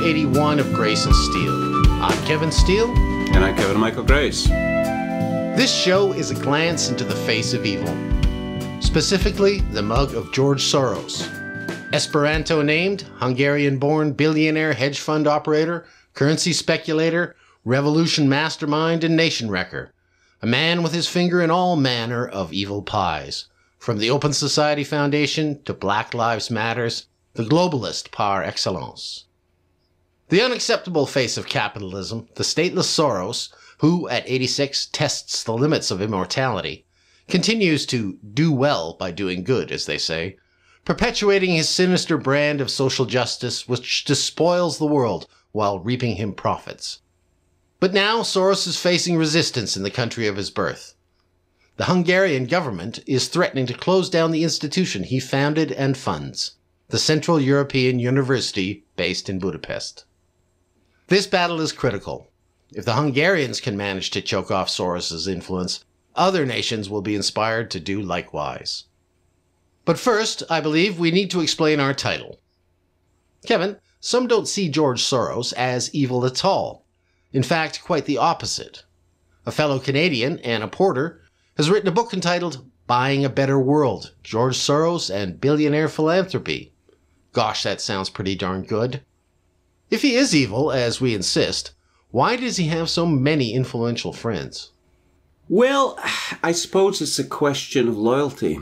81 of Grace and Steel. I'm Kevin Steele. And I'm Kevin Michael Grace. This show is a glance into the face of evil. Specifically, the mug of George Soros. Esperanto named, Hungarian-born billionaire hedge fund operator, currency speculator, revolution mastermind, and nation wrecker. A man with his finger in all manner of evil pies. From the Open Society Foundation to Black Lives Matters, the globalist par excellence. The unacceptable face of capitalism, the stateless Soros, who at 86 tests the limits of immortality, continues to do well by doing good, as they say, perpetuating his sinister brand of social justice which despoils the world while reaping him profits. But now Soros is facing resistance in the country of his birth. The Hungarian government is threatening to close down the institution he founded and funds, the Central European University based in Budapest. This battle is critical. If the Hungarians can manage to choke off Soros's influence, other nations will be inspired to do likewise. But first, I believe we need to explain our title. Kevin, some don't see George Soros as evil at all. In fact, quite the opposite. A fellow Canadian, Anna Porter, has written a book entitled Buying a Better World, George Soros and Billionaire Philanthropy. Gosh, that sounds pretty darn good. If he is evil, as we insist, why does he have so many influential friends? Well, I suppose it's a question of loyalty.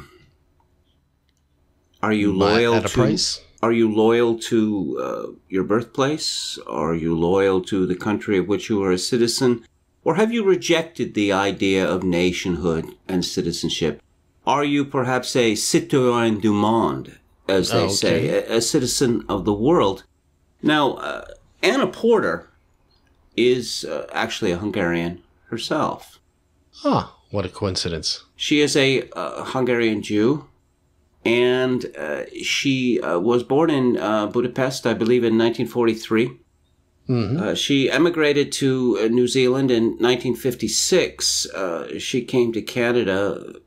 Are you loyal at a price? Are you loyal to your birthplace? Are you loyal to the country of which you are a citizen? Or have you rejected the idea of nationhood and citizenship? Are you perhaps a citoyen du monde, as they say, a citizen of the world? Now, Anna Porter is actually a Hungarian herself. Ah, what a coincidence. She is a Hungarian Jew, and she was born in Budapest, I believe, in 1943. Mm-hmm. She emigrated to New Zealand in 1956. She came to Canada, I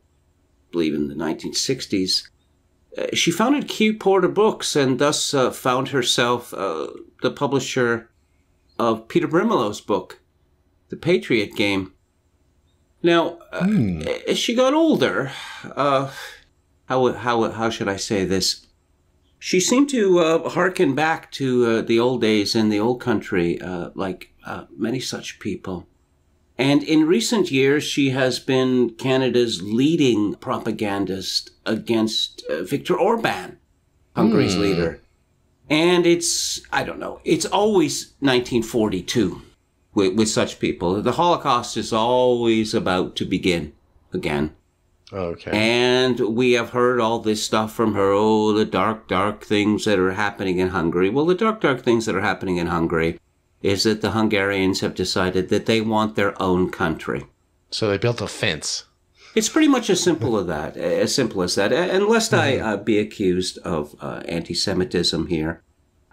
believe, in the 1960s. She founded Q Porter Books and thus found herself the publisher of Peter Brimelo's book, The Patriot Game. Now, as she got older, how should I say this? She seemed to hearken back to the old days in the old country, like many such people. And in recent years, she has been Canada's leading propagandist against Viktor Orban, Hungary's leader. And it's always 1942 with such people. The Holocaust is always about to begin again. Okay. And we have heard all this stuff from her, the dark, dark things that are happening in Hungary. Well, the dark, dark things that are happening in Hungary is that the Hungarians have decided that they want their own country. So they built a fence. It's pretty much as simple as that. And lest I be accused of anti-Semitism here,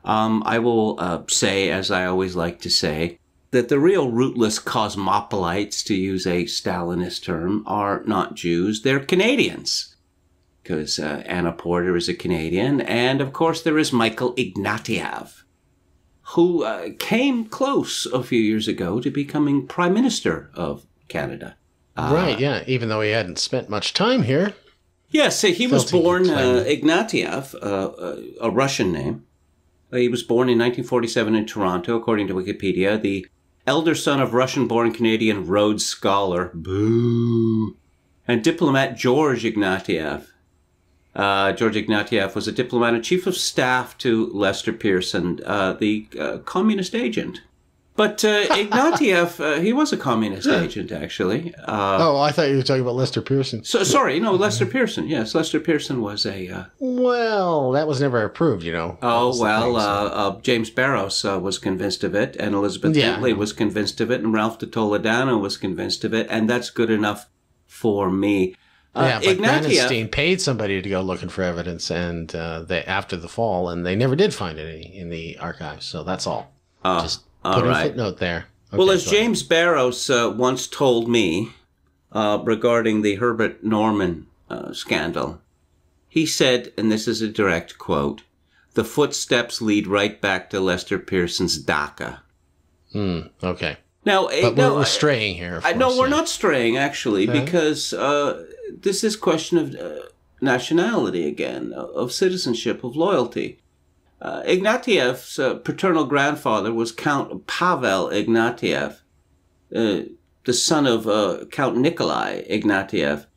I will say, as I always like to say, that the real rootless cosmopolites, to use a Stalinist term, are not Jews, they're Canadians. Because Anna Porter is a Canadian, and of course there is Michael Ignatieff, who came close a few years ago to becoming Prime Minister of Canada. Right, yeah, even though he hadn't spent much time here. Yes, he was born Ignatieff, a Russian name. He was born in 1947 in Toronto, according to Wikipedia, the elder son of Russian-born Canadian Rhodes Scholar, boo, and diplomat George Ignatieff. George Ignatieff was a diplomat and chief of staff to Lester Pearson, the communist agent. But Ignatieff, he was a communist agent, actually. I thought you were talking about Lester Pearson. Lester Pearson. Yes, Lester Pearson was a... Well, that was never approved, you know. James Barrows was convinced of it, and Elizabeth Bentley was convinced of it, and Ralph de Toledano was convinced of it, and that's good enough for me. But Brandenstein paid somebody to go looking for evidence and after the fall, and they never did find any in the archives, so that's all. Just put a footnote there. Okay, well, as James Barrows once told me regarding the Herbert Norman scandal, he said, and this is a direct quote, the footsteps lead right back to Lester Pearson's DACA. Okay. Now, but we're straying here. No, we're not straying, actually, because this is question of nationality again, of citizenship, of loyalty. Ignatieff's paternal grandfather was Count Pavel Ignatieff, the son of Count Nikolai Ignatieff.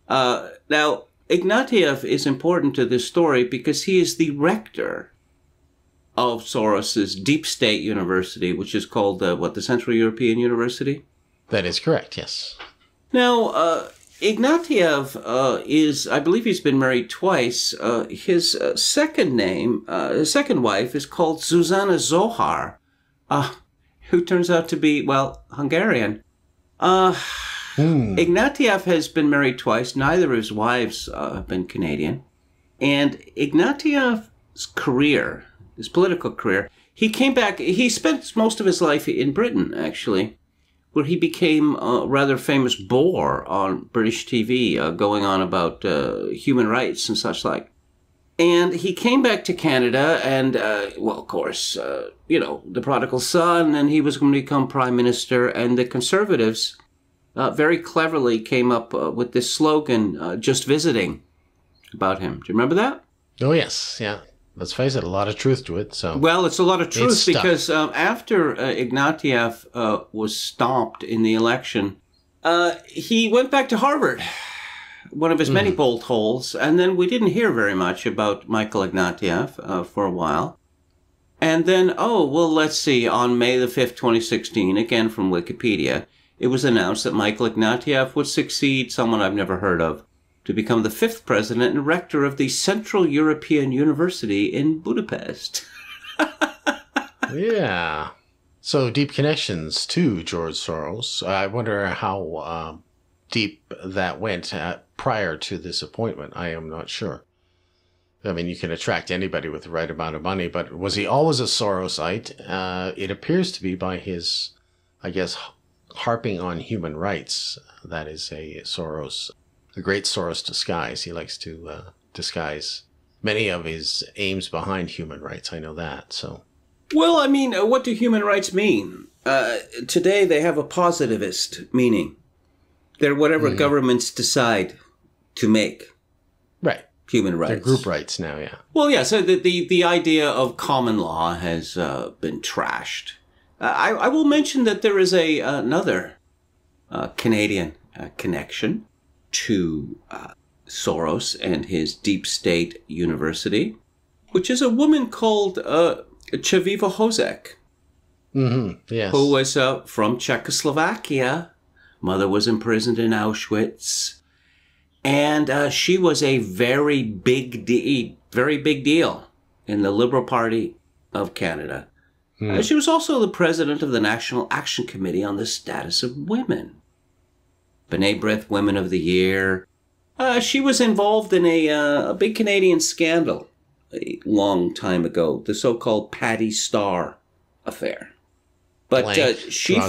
Now, Ignatieff is important to this story because he is the rector of Soros's deep state university, which is called, the Central European University? That is correct, yes. Now, Ignatieff is, I believe he's been married twice. His second wife is called Zuzana Zohar, who turns out to be, Hungarian. Ignatieff has been married twice. Neither of his wives have been Canadian. And Ignatieff's career, his political career, he came back, he spent most of his life in Britain, actually, where he became a rather famous bore on British TV, going on about human rights and such like. And he came back to Canada and, of course, the prodigal son, and he was going to become prime minister. And the Conservatives very cleverly came up with this slogan, just visiting, about him. Do you remember that? Oh, yes, yeah. Let's face it, a lot of truth to it. So well, it's a lot of truth because after Ignatieff was stomped in the election, he went back to Harvard, one of his many bolt holes, and then we didn't hear very much about Michael Ignatieff for a while. And then, let's see, on May the 5th, 2016, again from Wikipedia, it was announced that Michael Ignatieff would succeed someone I've never heard of, to become the 5th president and rector of the Central European University in Budapest. Yeah. So deep connections to George Soros. I wonder how deep that went prior to this appointment. I am not sure. I mean, you can attract anybody with the right amount of money, but was he always a Sorosite? It appears to be by his, I guess, harping on human rights. That is a great Soros disguise. He likes to disguise many of his aims behind human rights. I know that. So, well, I mean, what do human rights mean? Today they have a positivist meaning. They're whatever governments decide to make. Right. Human rights. They're group rights now, yeah. Well, yeah, so the idea of common law has been trashed. I will mention that there is another Canadian connection to Soros and his deep state university, which is a woman called Chaviva Hozek, yes, who was from Czechoslovakia. Mother was imprisoned in Auschwitz, and she was a very big deal in the Liberal Party of Canada. She was also the president of the National Action Committee on the Status of Women. B'nai B'rith Women of the Year. She was involved in a big Canadian scandal a long time ago, the so-called Patty Starr affair. But she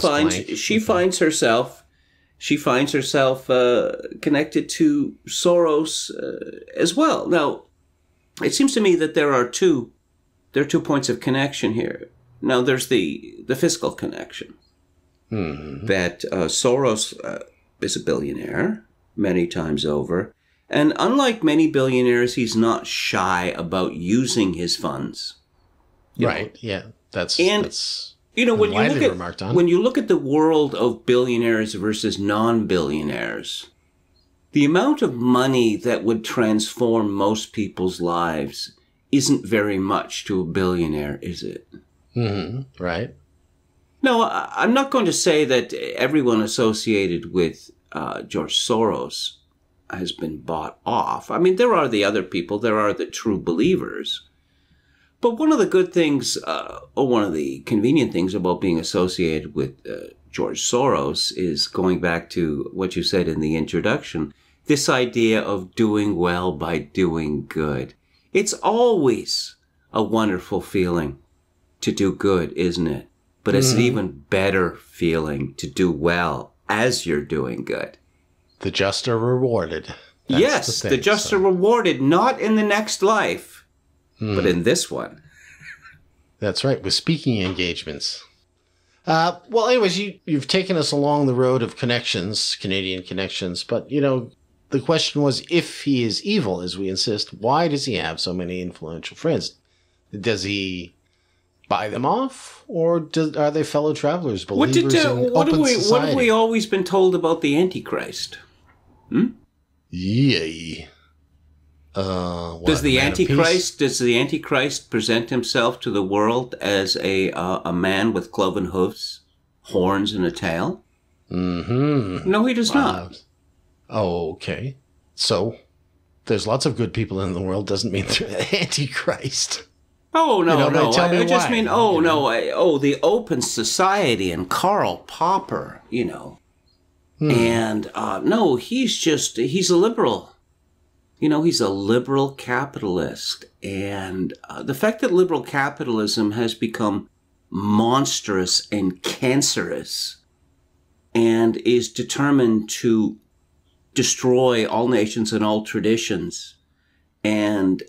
finds herself connected to Soros as well. Now, it seems to me that there are two points of connection here. Now, there's the fiscal connection that Soros is a billionaire many times over. And unlike many billionaires, he's not shy about using his funds. Right, yeah. That's when you look at the world of billionaires versus non-billionaires, the amount of money that would transform most people's lives isn't very much to a billionaire, is it? Right. No, I'm not going to say that everyone associated with George Soros has been bought off. I mean, there are the other people. There are the true believers. But one of the good things, or one of the convenient things about being associated with George Soros is going back to what you said in the introduction, this idea of doing well by doing good. It's always a wonderful feeling to do good, isn't it? But it's an even better feeling to do well as you're doing good. The just are rewarded. That's the just are rewarded, not in the next life, But in this one... That's right, with speaking engagements. Well, anyways, you've taken us along the road of connections, Canadian connections, but, the question was, if he is evil, as we insist, why does he have so many influential friends? Does he buy them off, or are they fellow travelers, believers in open society? What have we always been told about the Antichrist? Yay. Does the Antichrist present himself to the world as a man with cloven hoofs, horns, and a tail? Mm-hmm. No, he does not. Oh, okay. So, there's lots of good people in the world, doesn't mean they're the Antichrist. Oh, no, no. I just mean, the open society and Karl Popper, And, no, he's a liberal. He's a liberal capitalist. And the fact that liberal capitalism has become monstrous and cancerous and is determined to destroy all nations and all traditions and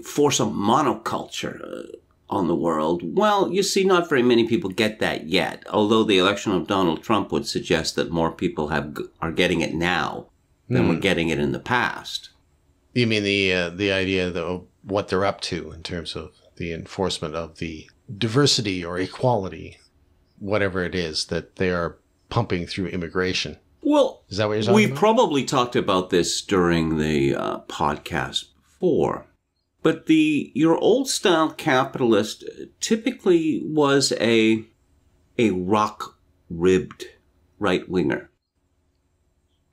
force a monoculture on the world. Well, you see, not very many people get that yet, although the election of Donald Trump would suggest that more people are getting it now than were getting it in the past. You mean the idea of what they're up to in terms of the enforcement of the diversity or equality, whatever it is, that they are pumping through immigration? Well, is that what you're talking about? We probably talked about this during the podcast before, but your old-style capitalist typically was a rock-ribbed right-winger.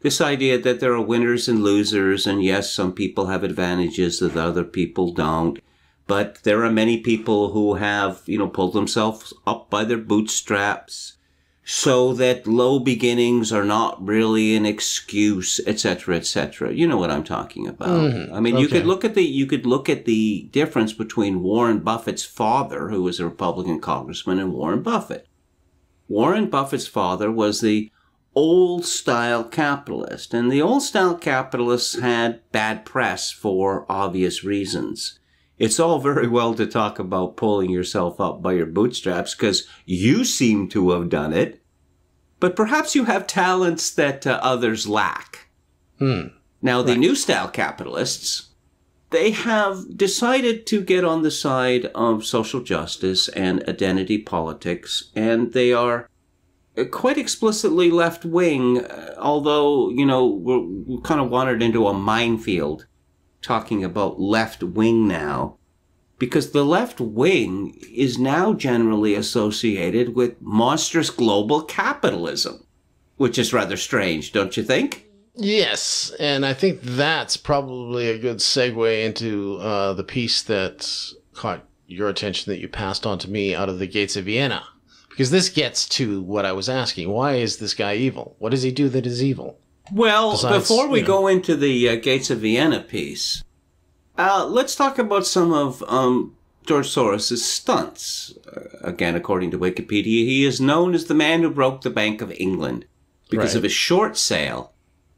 This idea that there are winners and losers, and yes, some people have advantages that other people don't, but there are many people who have, pulled themselves up by their bootstraps, so that low beginnings are not really an excuse, etc., etc. You know what I'm talking about. Mm-hmm. I mean, okay. you could look at the difference between Warren Buffett's father, who was a Republican congressman, and Warren Buffett. Warren Buffett's father was the old-style capitalist, and the old-style capitalists had bad press for obvious reasons. It's all very well to talk about pulling yourself up by your bootstraps because you seem to have done it, but perhaps you have talents that others lack. Now, the new-style capitalists, they have decided to get on the side of social justice and identity politics, and they are quite explicitly left-wing, although, we kind of wandered into a minefield talking about left-wing now, because the left wing is now generally associated with monstrous global capitalism, which is rather strange, don't you think? Yes, and I think that's probably a good segue into the piece that caught your attention that you passed on to me out of the gates of Vienna. Because this gets to what I was asking. Why is this guy evil? What does he do that is evil? Well, before we go into the Gates of Vienna piece, let's talk about some of George Soros' stunts. Again, according to Wikipedia, he is known as the man who broke the Bank of England because of a short sale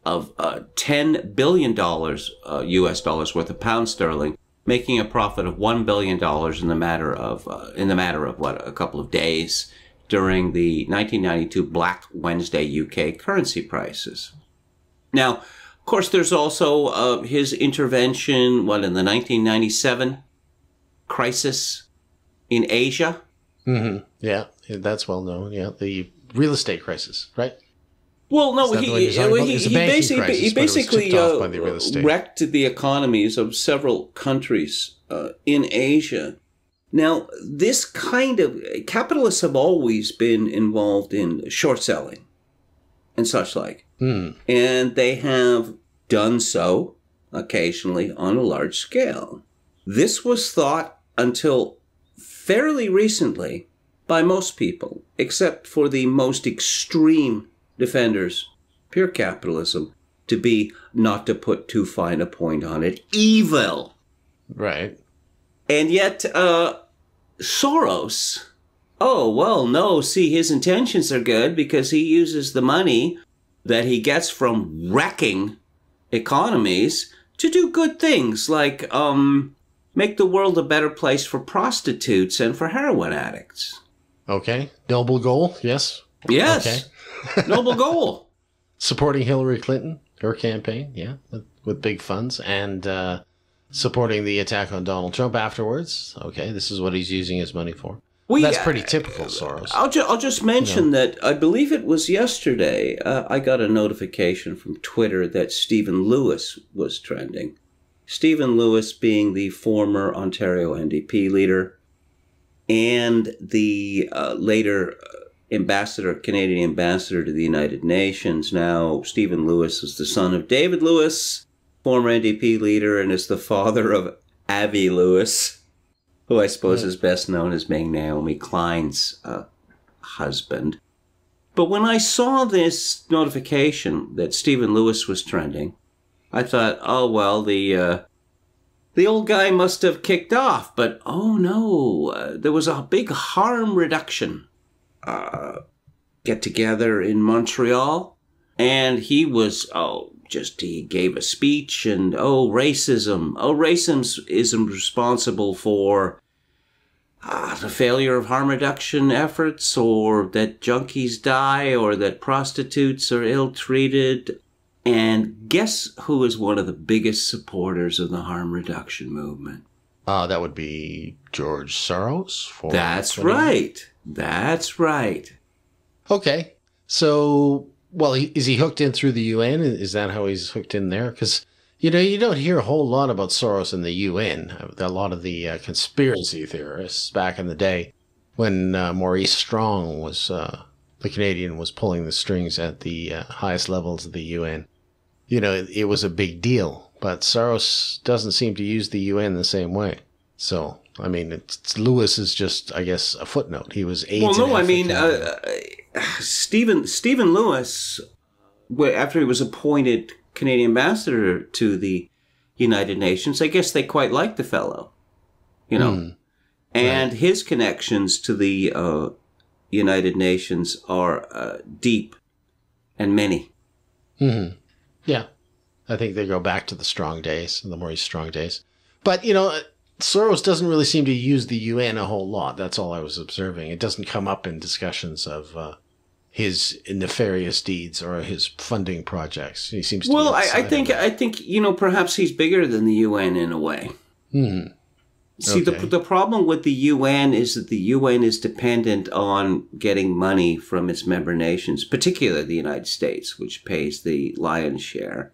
of $10 billion US dollars worth of pound sterling, making a profit of $1 billion in the matter of a couple of days during the 1992 Black Wednesday UK currency prices. Now, of course, there's also his intervention, in the 1997 crisis in Asia. Mm-hmm. Yeah, that's well known. Yeah, the real estate crisis, right? Well, no, he basically wrecked the economies of several countries in Asia. Now, this kind of capitalists have always been involved in short selling and such like. And they have done so occasionally on a large scale. This was thought until fairly recently by most people, except for the most extreme defenders, pure capitalism, to be, not to put too fine a point on it, evil. Right. And yet, Soros, his intentions are good because he uses the money that he gets from wrecking economies to do good things like make the world a better place for prostitutes and for heroin addicts. Okay. Noble goal, yes. Yes. Okay. Noble goal. Supporting Hillary Clinton, her campaign, yeah, with big funds, and supporting the attack on Donald Trump afterwards. Okay, this is what he's using his money for. That's pretty typical, Soros. I'll just mention that I believe it was yesterday, I got a notification from Twitter that Stephen Lewis was trending. Stephen Lewis being the former Ontario NDP leader and the later Canadian ambassador to the United Nations. Now, Stephen Lewis is the son of David Lewis, former NDP leader, and is the father of Avi Lewis, who I suppose is best known as being Naomi Klein's husband. But when I saw this notification that Stephen Lewis was trending, I thought, oh, well, the old guy must have kicked off. But, oh, no, there was a big harm reduction get-together in Montreal. And he was, he gave a speech and, racism. Racism is responsible for the failure of harm reduction efforts, or that junkies die, or that prostitutes are ill-treated. And guess who is one of the biggest supporters of the harm reduction movement? That would be George Soros. That's right. That's right. Okay. So, well, is he hooked in through the UN? Is that how he's hooked in there? Because, you don't hear a whole lot about Soros in the UN. A lot of the conspiracy theorists back in the day when Maurice Strong was, the Canadian, was pulling the strings at the highest levels of the UN. It was a big deal. But Soros doesn't seem to use the UN the same way. So, I mean, Lewis is just, I guess, a footnote. He was AIDS. Well, no, I mean, Stephen Lewis, after he was appointed Canadian ambassador to the United Nations, I guess they quite liked the fellow, and right. His connections to the United Nations are deep and many. Mm-hmm. Yeah, I think they go back to the Strong days, the Maurice Strong days. But, Soros doesn't really seem to use the UN a whole lot. That's all I was observing. It doesn't come up in discussions of his nefarious deeds or his funding projects. He seems to. Well, I think perhaps he's bigger than the UN in a way. Hmm. See, the problem with the UN is that the UN is dependent on getting money from its member nations, particularly the United States, which pays the lion's share.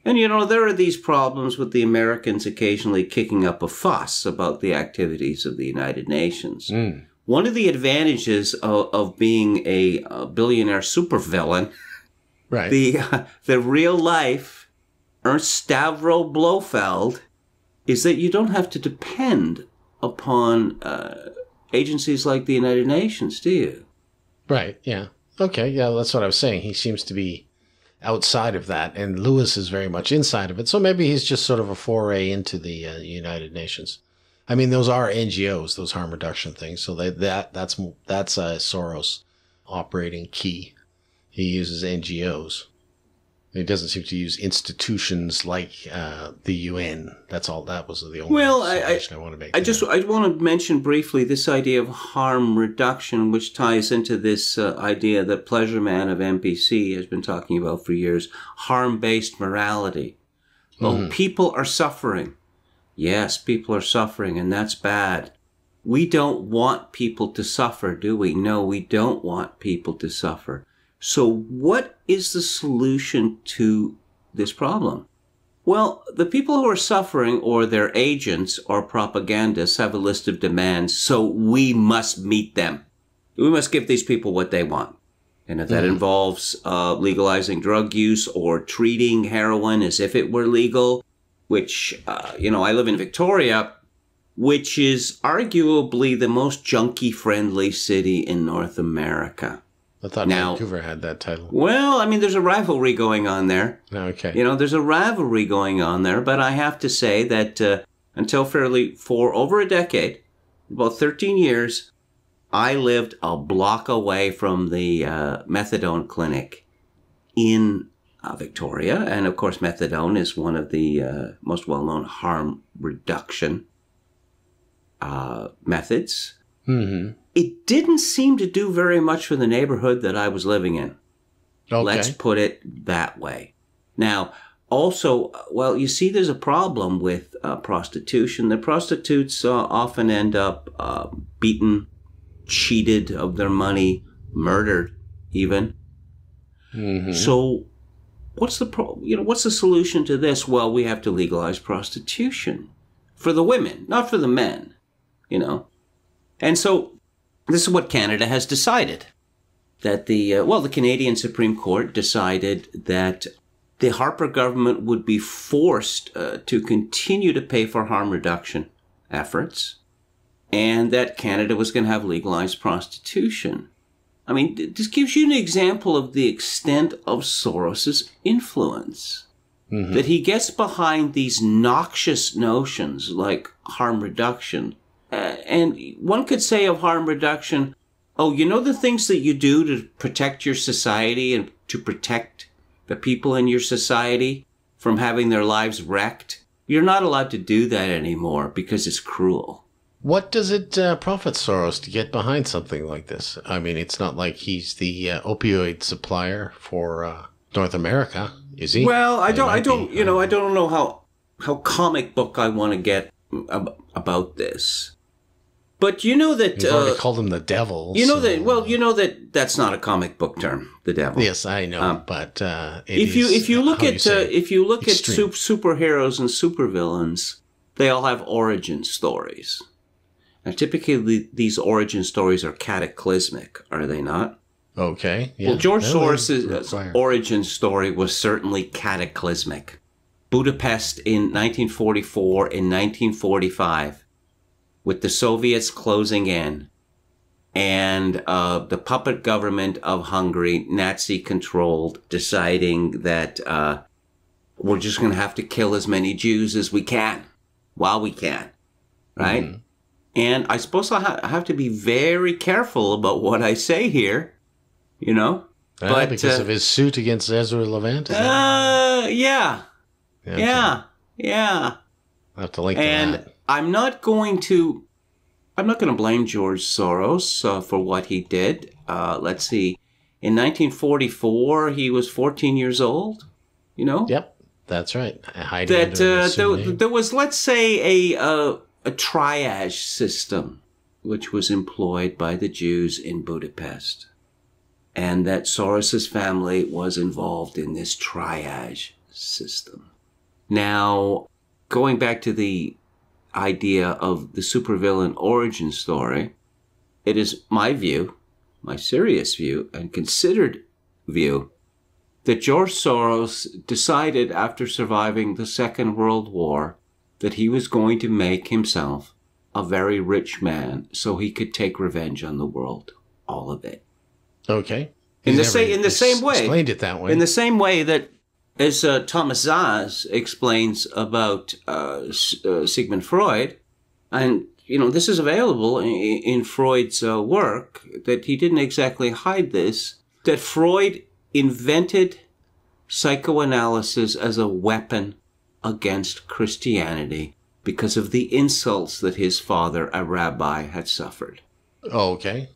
And, there are these problems with the Americans occasionally kicking up a fuss about the activities of the United Nations. Mm. One of the advantages of being a billionaire supervillain, right? The real life Ernst Stavro Blofeld, is that you don't have to depend upon agencies like the United Nations, do you? Right, yeah. Okay, yeah, that's what I was saying. He seems to be outside of that, and Lewis is very much inside of it. So maybe he's just sort of a foray into the United Nations. I mean, those are NGOs, those harm reduction things. So that's Soros operating key. He uses NGOs. He doesn't seem to use institutions like the UN. That's all. That was the only observation I want to make. I want to mention briefly this idea of harm reduction, which ties into this idea that Pleasure Man of MPC has been talking about for years: harm-based morality. Mm-hmm. Oh, people are suffering. Yes, people are suffering, and that's bad. We don't want people to suffer, do we? No, we don't want people to suffer. So what is the solution to this problem? Well, the people who are suffering, or their agents or propagandists, have a list of demands, so we must meet them. We must give these people what they want. And if that involves legalizing drug use or treating heroin as if it were legal, which, I live in Victoria, which is arguably the most junkie-friendly city in North America. I thought Vancouver had that title. Well, I mean, there's a rivalry going on there. Okay. There's a rivalry going on there, but I have to say that for over a decade, about 13 years, I lived a block away from the methadone clinic in Victoria. And of course, methadone is one of the most well-known harm reduction methods. Mm-hmm. It didn't seem to do very much for the neighborhood that I was living in. Okay. Let's put it that way. Now, also, well, you see, there's a problem with prostitution. The prostitutes often end up beaten, cheated of their money, murdered, even. Mm-hmm. So, what's the solution to this? Well, we have to legalize prostitution for the women, not for the men. And so, this is what Canada has decided. That the Canadian Supreme Court decided that the Harper government would be forced to continue to pay for harm reduction efforts, and that Canada was going to have legalized prostitution. I mean, this gives you an example of the extent of Soros's influence. Mm-hmm. That he gets behind these noxious notions like harm reduction. And one could say of harm reduction, the things that you do to protect your society and to protect the people in your society from having their lives wrecked, you're not allowed to do that anymore because it's cruel. What does it profit Soros to get behind something like this? I mean, it's not like he's the opioid supplier for North America, is he? Well, I don't know how comic book I want to get about this. But you know that... You've already called him the devil. That's not a comic book term, the devil. Yes, I know, but if you look at superheroes and supervillains, they all have origin stories. And typically these origin stories are cataclysmic, are they not? Okay. Yeah. Well, George Soros' origin story was certainly cataclysmic. Budapest in 1944, in 1945. With the Soviets closing in and the puppet government of Hungary, Nazi-controlled, deciding that we're just going to have to kill as many Jews as we can, while we can, right? Mm-hmm. And I suppose I have to be very careful about what I say here, But because of his suit against Ezra Levant? Yeah. Okay. Yeah. I'll have to link to that. I'm not going to blame George Soros for what he did. Let's see. In 1944, he was 14 years old, Yep, that's right. There was, let's say, a triage system which was employed by the Jews in Budapest. And that Soros's family was involved in this triage system. Now, going back to the idea of the supervillain origin story, it is my view, my serious view and considered view, that George Soros decided after surviving the Second World War that he was going to make himself a very rich man so he could take revenge on the world, all of it. Okay. In the same way, explained it that way. In the same way that, as Thomas Szasz explains about Sigmund Freud, and this is available in Freud's work, that he didn't exactly hide this, that Freud invented psychoanalysis as a weapon against Christianity because of the insults that his father, a rabbi, had suffered. Oh, okay.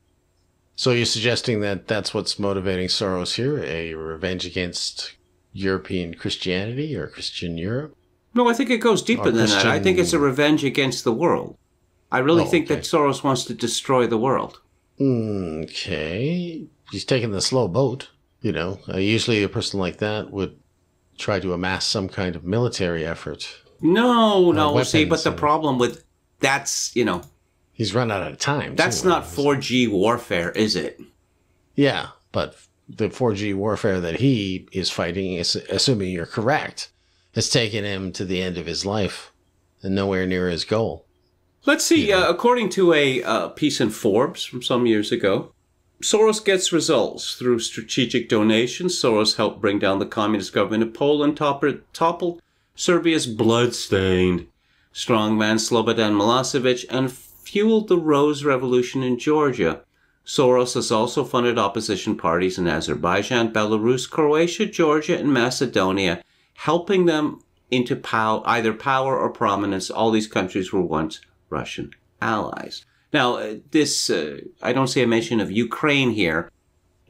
So you're suggesting that that's what's motivating Soros here, a revenge against European Christianity or Christian Europe? No, I think it goes deeper than that. I think it's a revenge against the world. I really think that Soros wants to destroy the world. Okay. He's taking the slow boat, Usually a person like that would try to amass some kind of military effort. No. See, but the problem with that's, He's run out of time. That's not 4G warfare, is it? Yeah, but the 4G warfare that he is fighting, is, assuming you're correct, has taken him to the end of his life and nowhere near his goal. Let's see. According to a piece in Forbes from some years ago, Soros gets results through strategic donations. Soros helped bring down the communist government of Poland, toppled Serbia's blood-stained strongman Slobodan Milosevic, and fueled the Rose Revolution in Georgia. Soros has also funded opposition parties in Azerbaijan, Belarus, Croatia, Georgia, and Macedonia, helping them into either power or prominence. All these countries were once Russian allies. Now, I don't see a mention of Ukraine here,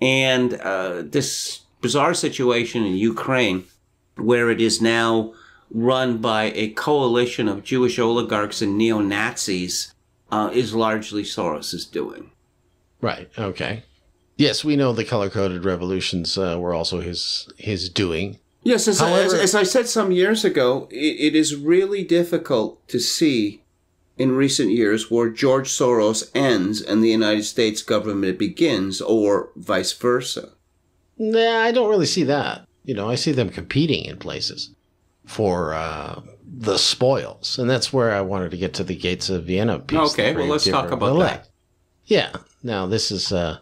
and this bizarre situation in Ukraine, where it is now run by a coalition of Jewish oligarchs and neo-Nazis, is largely Soros' doing. Right, okay. Yes, we know the color-coded revolutions were also his doing. Yes, as I said some years ago, it is really difficult to see in recent years where George Soros ends and the United States government begins, or vice versa. Nah, I don't really see that. I see them competing in places for the spoils. And that's where I wanted to get to the Gates of Vienna piece. Okay, well, let's talk about that. Yeah. Now, this is a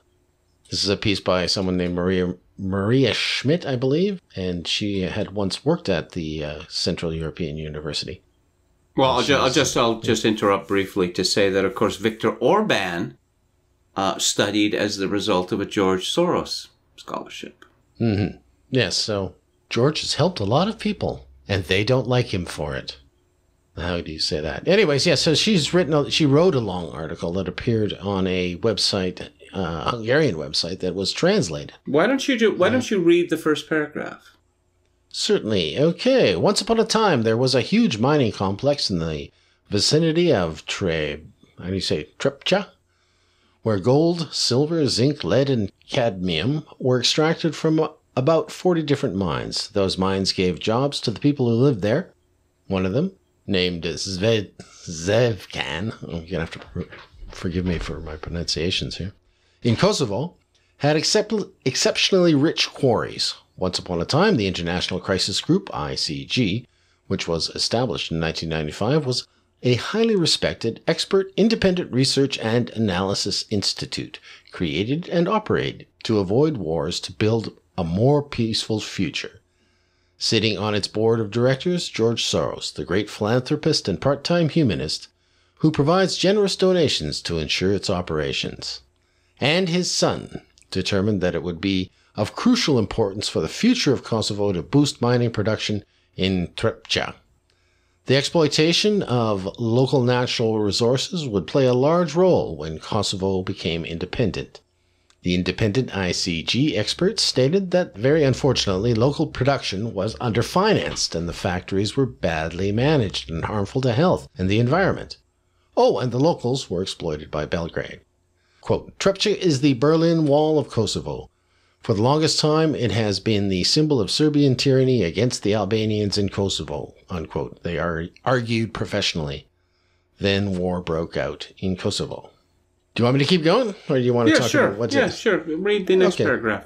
piece by someone named Maria Schmidt, I believe, and she had once worked at the Central European University. Well, I'll just interrupt briefly to say that, of course, Viktor Orban studied as the result of a George Soros scholarship. Mm-hmm. Yes, so George has helped a lot of people, and they don't like him for it. How do you say that? Anyways, yeah, so she wrote a long article that appeared on a website, Hungarian website, that was translated. Why don't you read the first paragraph? Certainly. Okay. Once upon a time, there was a huge mining complex in the vicinity of Trepča, where gold, silver, zinc, lead, and cadmium were extracted from about 40 different mines. Those mines gave jobs to the people who lived there. One of them, named Zevkan, you're going to have to forgive me for my pronunciations here, in Kosovo, had exceptionally rich quarries. Once upon a time, the International Crisis Group, ICG, which was established in 1995, was a highly respected, expert, independent research and analysis institute, created and operated to avoid wars to build a more peaceful future. Sitting on its board of directors, George Soros, the great philanthropist and part-time humanist, who provides generous donations to ensure its operations. And his son determined that it would be of crucial importance for the future of Kosovo to boost mining production in Trepča. The exploitation of local natural resources would play a large role when Kosovo became independent. The independent ICG experts stated that, very unfortunately, local production was underfinanced and the factories were badly managed and harmful to health and the environment. Oh, and the locals were exploited by Belgrade. Quote, Trepča is the Berlin Wall of Kosovo. For the longest time, it has been the symbol of Serbian tyranny against the Albanians in Kosovo, unquote. They argued professionally. Then war broke out in Kosovo. Do you want me to keep going? Or do you want to talk about what's Yeah, sure. Read the next paragraph.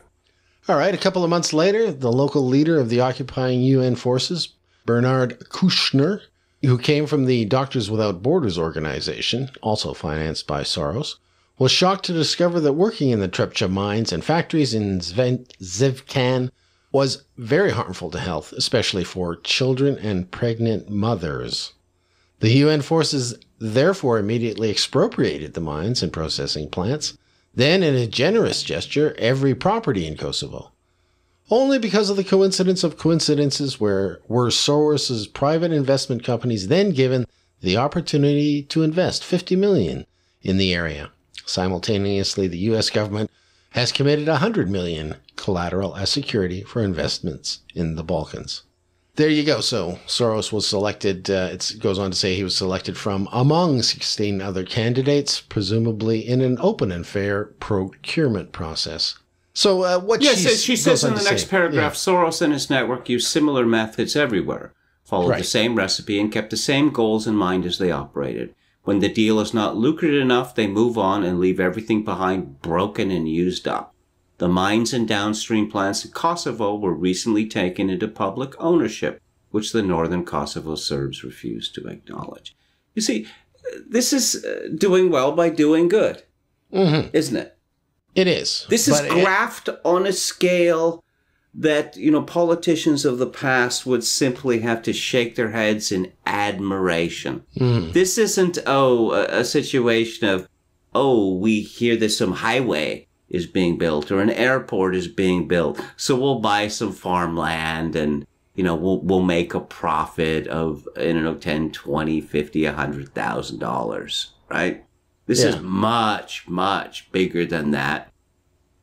All right. A couple of months later, the local leader of the occupying UN forces, Bernard Kouchner, who came from the Doctors Without Borders organization, also financed by Soros, was shocked to discover that working in the Trepča mines and factories in Zevkan was very harmful to health, especially for children and pregnant mothers. The UN forces therefore immediately expropriated the mines and processing plants, then in a generous gesture, every property in Kosovo. Only because of the coincidence of coincidences were Soros' private investment companies then given the opportunity to invest $50 million in the area. Simultaneously, the U.S. government has committed $100 million collateral as security for investments in the Balkans. There you go. So Soros was selected, it goes on to say he was selected from among 16 other candidates, presumably in an open and fair procurement process. So she says in the next paragraph, Soros and his network used similar methods everywhere, followed the same recipe, and kept the same goals in mind as they operated. When the deal is not lucrative enough, they move on and leave everything behind broken and used up. The mines and downstream plants in Kosovo were recently taken into public ownership, which the northern Kosovo Serbs refused to acknowledge. You see, this is doing well by doing good, isn't it? It is. This is graft on a scale that, politicians of the past would simply have to shake their heads in admiration. This isn't, a situation of, we hear that some highway is being built or an airport is being built, so we'll buy some farmland and, we'll make a profit of, $10, $20, $50, $100,000, right? This is much, much bigger than that.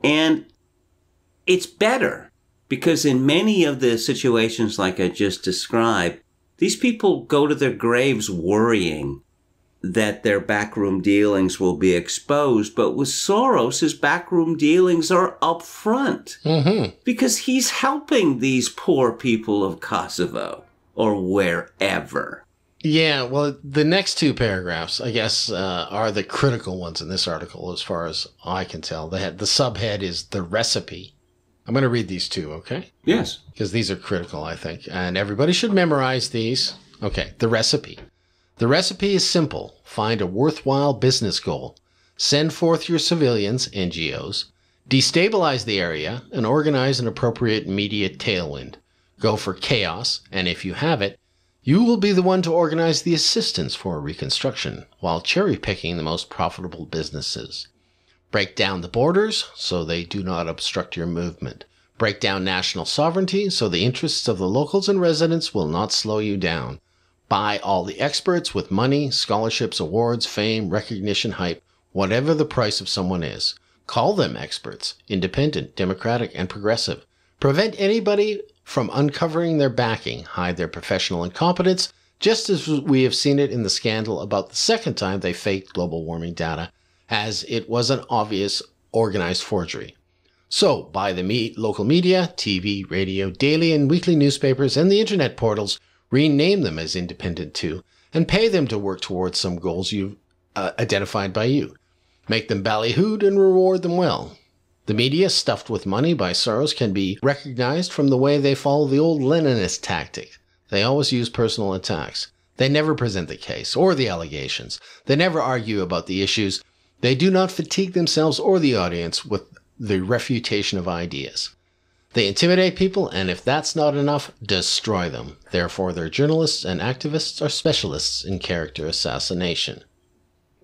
And it's better because in many of the situations like I just described, these people go to their graves worrying that their backroom dealings will be exposed. But with Soros, his backroom dealings are up front because he's helping these poor people of Kosovo or wherever. Yeah, well, the next two paragraphs, I guess, are the critical ones in this article, as far as I can tell. The subhead is the recipe. I'm going to read these two, okay? Yes. Because these are critical, I think. And everybody should memorize these. Okay, the recipe. The recipe is simple. Find a worthwhile business goal. Send forth your civilians, NGOs. Destabilize the area and organize an appropriate media tailwind. Go for chaos, and if you have it, you will be the one to organize the assistance for reconstruction while cherry-picking the most profitable businesses. Break down the borders so they do not obstruct your movement. Break down national sovereignty so the interests of the locals and residents will not slow you down. Buy all the experts with money, scholarships, awards, fame, recognition, hype, whatever the price of someone is. Call them experts, independent, democratic, and progressive. Prevent anybody from uncovering their backing, hide their professional incompetence, just as we have seen it in the scandal about the second time they faked global warming data, as it was an obvious organized forgery. So, buy the local media, TV, radio, daily and weekly newspapers, and the internet portals, rename them as independent too, and pay them to work towards some goals you've identified by you. Make them ballyhooed and reward them well. The media stuffed with money by Soros can be recognized from the way they follow the old Leninist tactic. They always use personal attacks. They never present the case or the allegations. They never argue about the issues. They do not fatigue themselves or the audience with the refutation of ideas. They intimidate people, and if that's not enough, destroy them. Therefore, their journalists and activists are specialists in character assassination.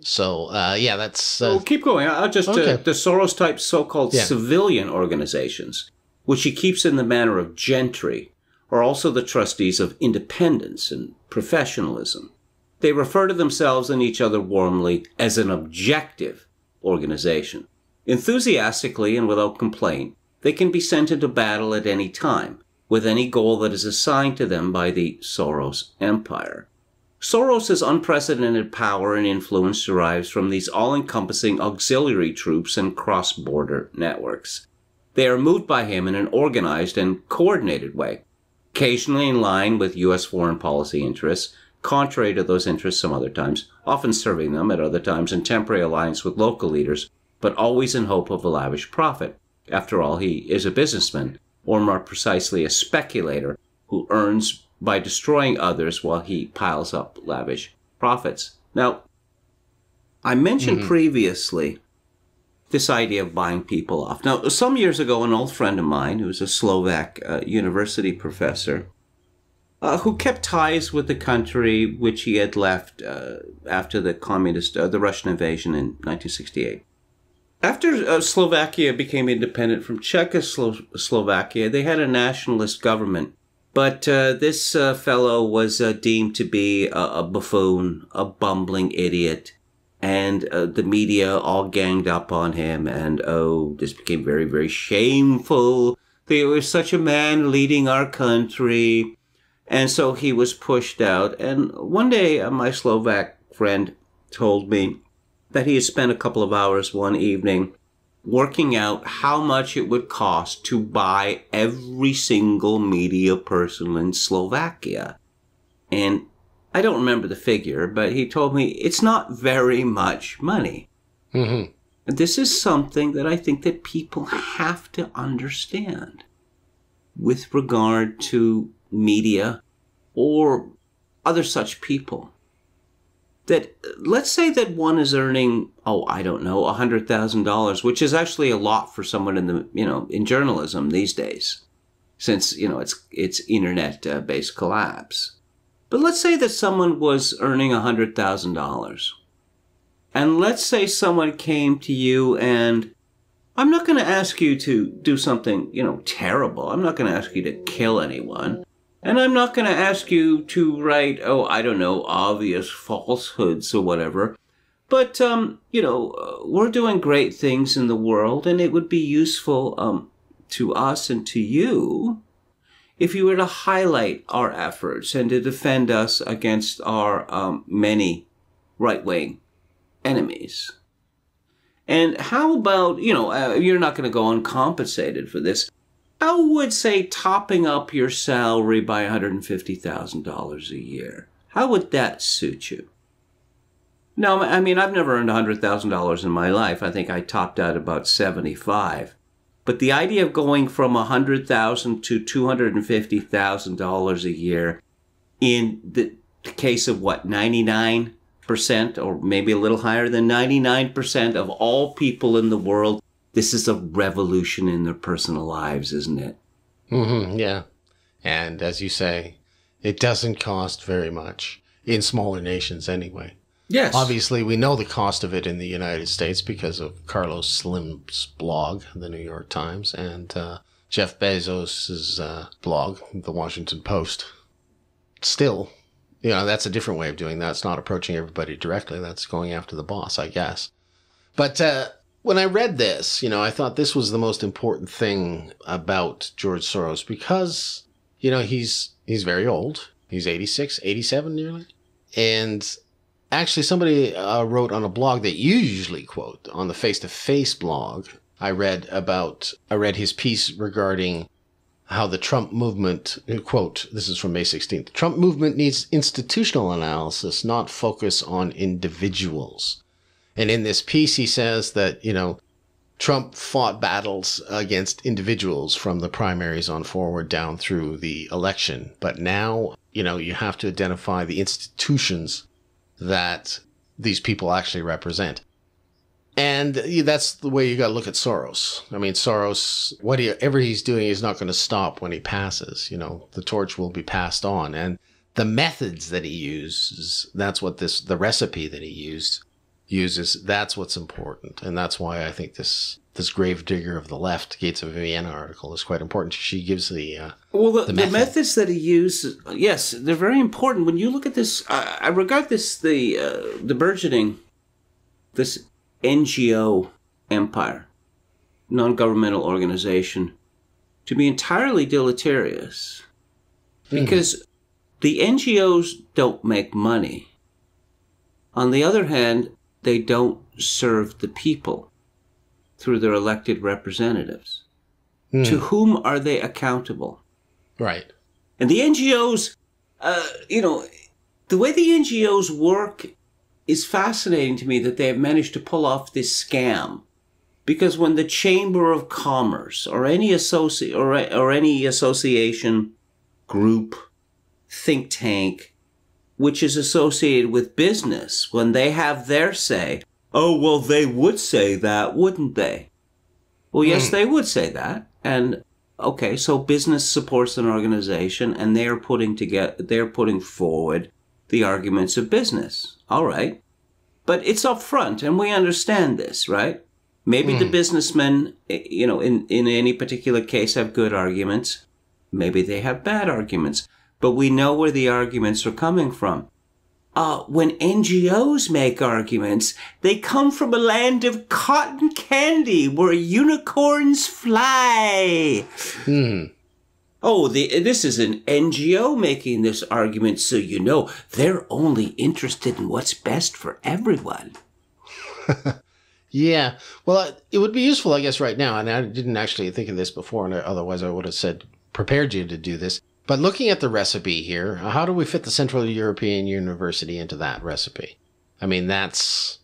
So, that's... Well, keep going. I'll just... Okay. The Soros-type so-called civilian organizations, which he keeps in the manner of gentry, are also the trustees of independence and professionalism. They refer to themselves and each other warmly as an objective organization. Enthusiastically and without complaint, they can be sent into battle at any time, with any goal that is assigned to them by the Soros empire. Soros' unprecedented power and influence derives from these all-encompassing auxiliary troops and cross-border networks. They are moved by him in an organized and coordinated way, occasionally in line with U.S. foreign policy interests, contrary to those interests some other times, often serving them at other times in temporary alliance with local leaders, but always in hope of a lavish profit. After all, he is a businessman, or more precisely a speculator, who earns by destroying others while he piles up lavish profits. Now, I mentioned previously this idea of buying people off. Now, some years ago, an old friend of mine, who was a Slovak university professor, who kept ties with the country which he had left after the Russian invasion in 1968. After Slovakia became independent from Czechoslovakia, they had a nationalist government. But this fellow was deemed to be a buffoon, a bumbling idiot, and the media all ganged up on him, and this became very, very shameful. There was such a man leading our country, and so he was pushed out. And one day, my Slovak friend told me that he had spent a couple of hours one evening working out how much it would cost to buy every single media person in Slovakia. And I don't remember the figure, but he told me it's not very much money. And this is something that I think that people have to understand with regard to media or other such people. That let's say that one is earning, $100,000, which is actually a lot for someone in journalism these days, since, it's internet-based collapse. But let's say that someone was earning $100,000. And let's say someone came to you and I'm not going to ask you to do something, terrible. I'm not going to ask you to kill anyone. And I'm not going to ask you to write, obvious falsehoods or whatever. But, we're doing great things in the world, and it would be useful to us and to you if you were to highlight our efforts and to defend us against our many right-wing enemies. And how about, you're not going to go uncompensated for this. I would say topping up your salary by $150,000 a year. How would that suit you? No, I mean, I've never earned $100,000 in my life. I think I topped out about 75. But the idea of going from $100,000 to $250,000 a year in the case of 99%, or maybe a little higher than 99% of all people in the world, this is a revolution in their personal lives, isn't it? Mm-hmm, yeah. And as you say, it doesn't cost very much in smaller nations anyway. Yes. Obviously, we know the cost of it in the United States because of Carlos Slim's blog, the New York Times, and Jeff Bezos's blog, the Washington Post. Still, that's a different way of doing that. It's not approaching everybody directly. That's going after the boss, I guess. But when I read this, I thought this was the most important thing about George Soros because, he's very old. He's 86, 87 nearly. And actually somebody wrote on a blog that you usually quote on the Face-to-Face blog. I read his piece regarding how the Trump movement, quote, this is from May 16th, the Trump movement needs institutional analysis, not focus on individuals. And in this piece, he says that, Trump fought battles against individuals from the primaries on forward down through the election. But now, you have to identify the institutions that these people actually represent. And that's the way you got to look at Soros. I mean, Soros, whatever he's doing is not going to stop when he passes. The torch will be passed on. And the methods that he uses, that's what the recipe that he uses, that's what's important. And that's why I think this gravedigger of the left, Gates of Vienna article is quite important. She gives the methods that he uses, yes, they're very important. When you look at this, I regard this, the burgeoning, this NGO empire, non-governmental organization, to be entirely deleterious. Because the NGOs don't make money. On the other hand, they don't serve the people through their elected representatives. To whom are they accountable? Right. And the NGOs, the way the NGOs work is fascinating to me, that they have managed to pull off this scam. Because when the Chamber of Commerce or any association, group, think tank, which is associated with business, when they have their say, oh, well, they would say that, wouldn't they? Well, yes, they would say that. And okay, so business supports an organization, and they're putting forward the arguments of business. All right. But it's up front, and we understand this, right? Maybe the businessmen, in any particular case have good arguments. Maybe they have bad arguments. But we know where the arguments are coming from. When NGOs make arguments, they come from a land of cotton candy where unicorns fly. Oh, this is an NGO making this argument, so they're only interested in what's best for everyone. Yeah. Well, it would be useful, I guess, right now, and I didn't actually think of this before, and otherwise I would have prepared you to do this. But looking at the recipe here, how do we fit the Central European University into that recipe? I mean, that's...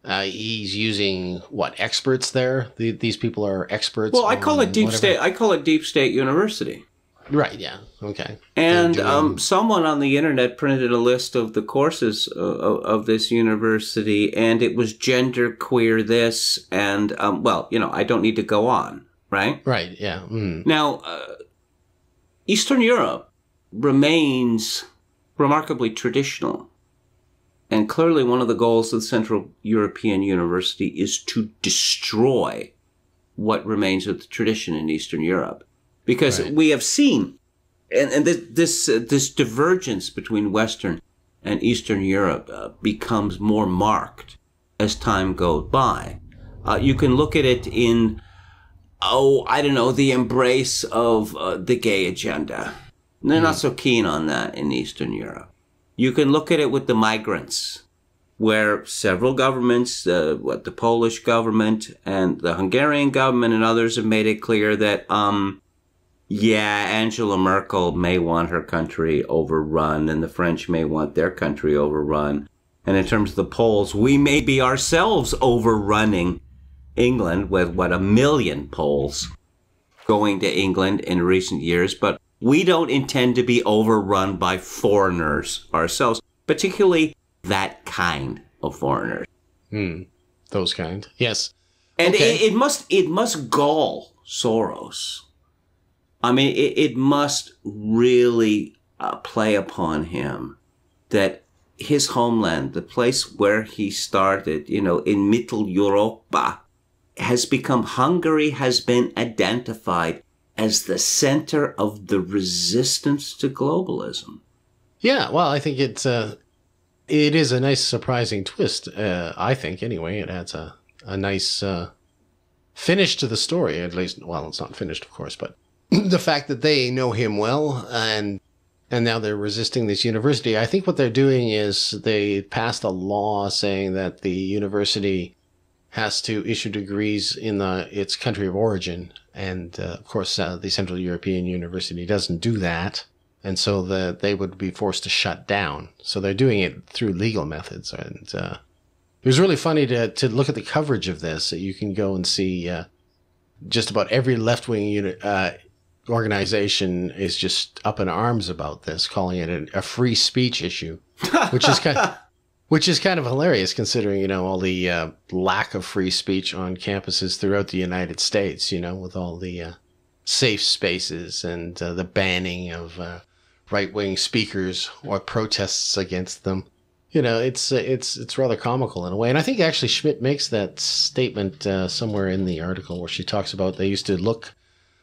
he's using, what, experts there? These people are experts? Well, I call it deep state. I call it Deep State University. Right, yeah, okay. And someone on the internet printed a list of the courses of this university, and it was gender queer this, and, I don't need to go on, right? Right, yeah. Now, Eastern Europe remains remarkably traditional. And clearly one of the goals of the Central European University is to destroy what remains of the tradition in Eastern Europe. Because we have seen, and this divergence between Western and Eastern Europe becomes more marked as time goes by. You can look at it in, the embrace of the gay agenda. They're not so keen on that in Eastern Europe. You can look at it with the migrants, where several governments, the Polish government and the Hungarian government and others have made it clear that, Angela Merkel may want her country overrun and the French may want their country overrun. And in terms of the Poles, we may be ourselves overrunning England with, 1 million Poles going to England in recent years. But we don't intend to be overrun by foreigners ourselves, particularly that kind of foreigners. Those kind, yes. And it must gall Soros. I mean, it must really play upon him that his homeland, the place where he started, in Mitteleuropa, Hungary has been identified as the center of the resistance to globalism. Yeah, well, I think it is a nice, surprising twist, I think, anyway. It adds a nice finish to the story, at least. Well, it's not finished, of course, but the fact that they know him well and now they're resisting this university. I think what they're doing is they passed a law saying that the university has to issue degrees in its country of origin. And, of course, the Central European University doesn't do that. And so they would be forced to shut down. So they're doing it through legal methods. And it was really funny to look at the coverage of this. You can go and see just about every left-wing organization is just up in arms about this, calling it a free speech issue, which is kind of hilarious considering, all the lack of free speech on campuses throughout the United States, with all the safe spaces and the banning of right-wing speakers or protests against them. It's rather comical in a way. And I think actually Schmidt makes that statement somewhere in the article where she talks about they used to look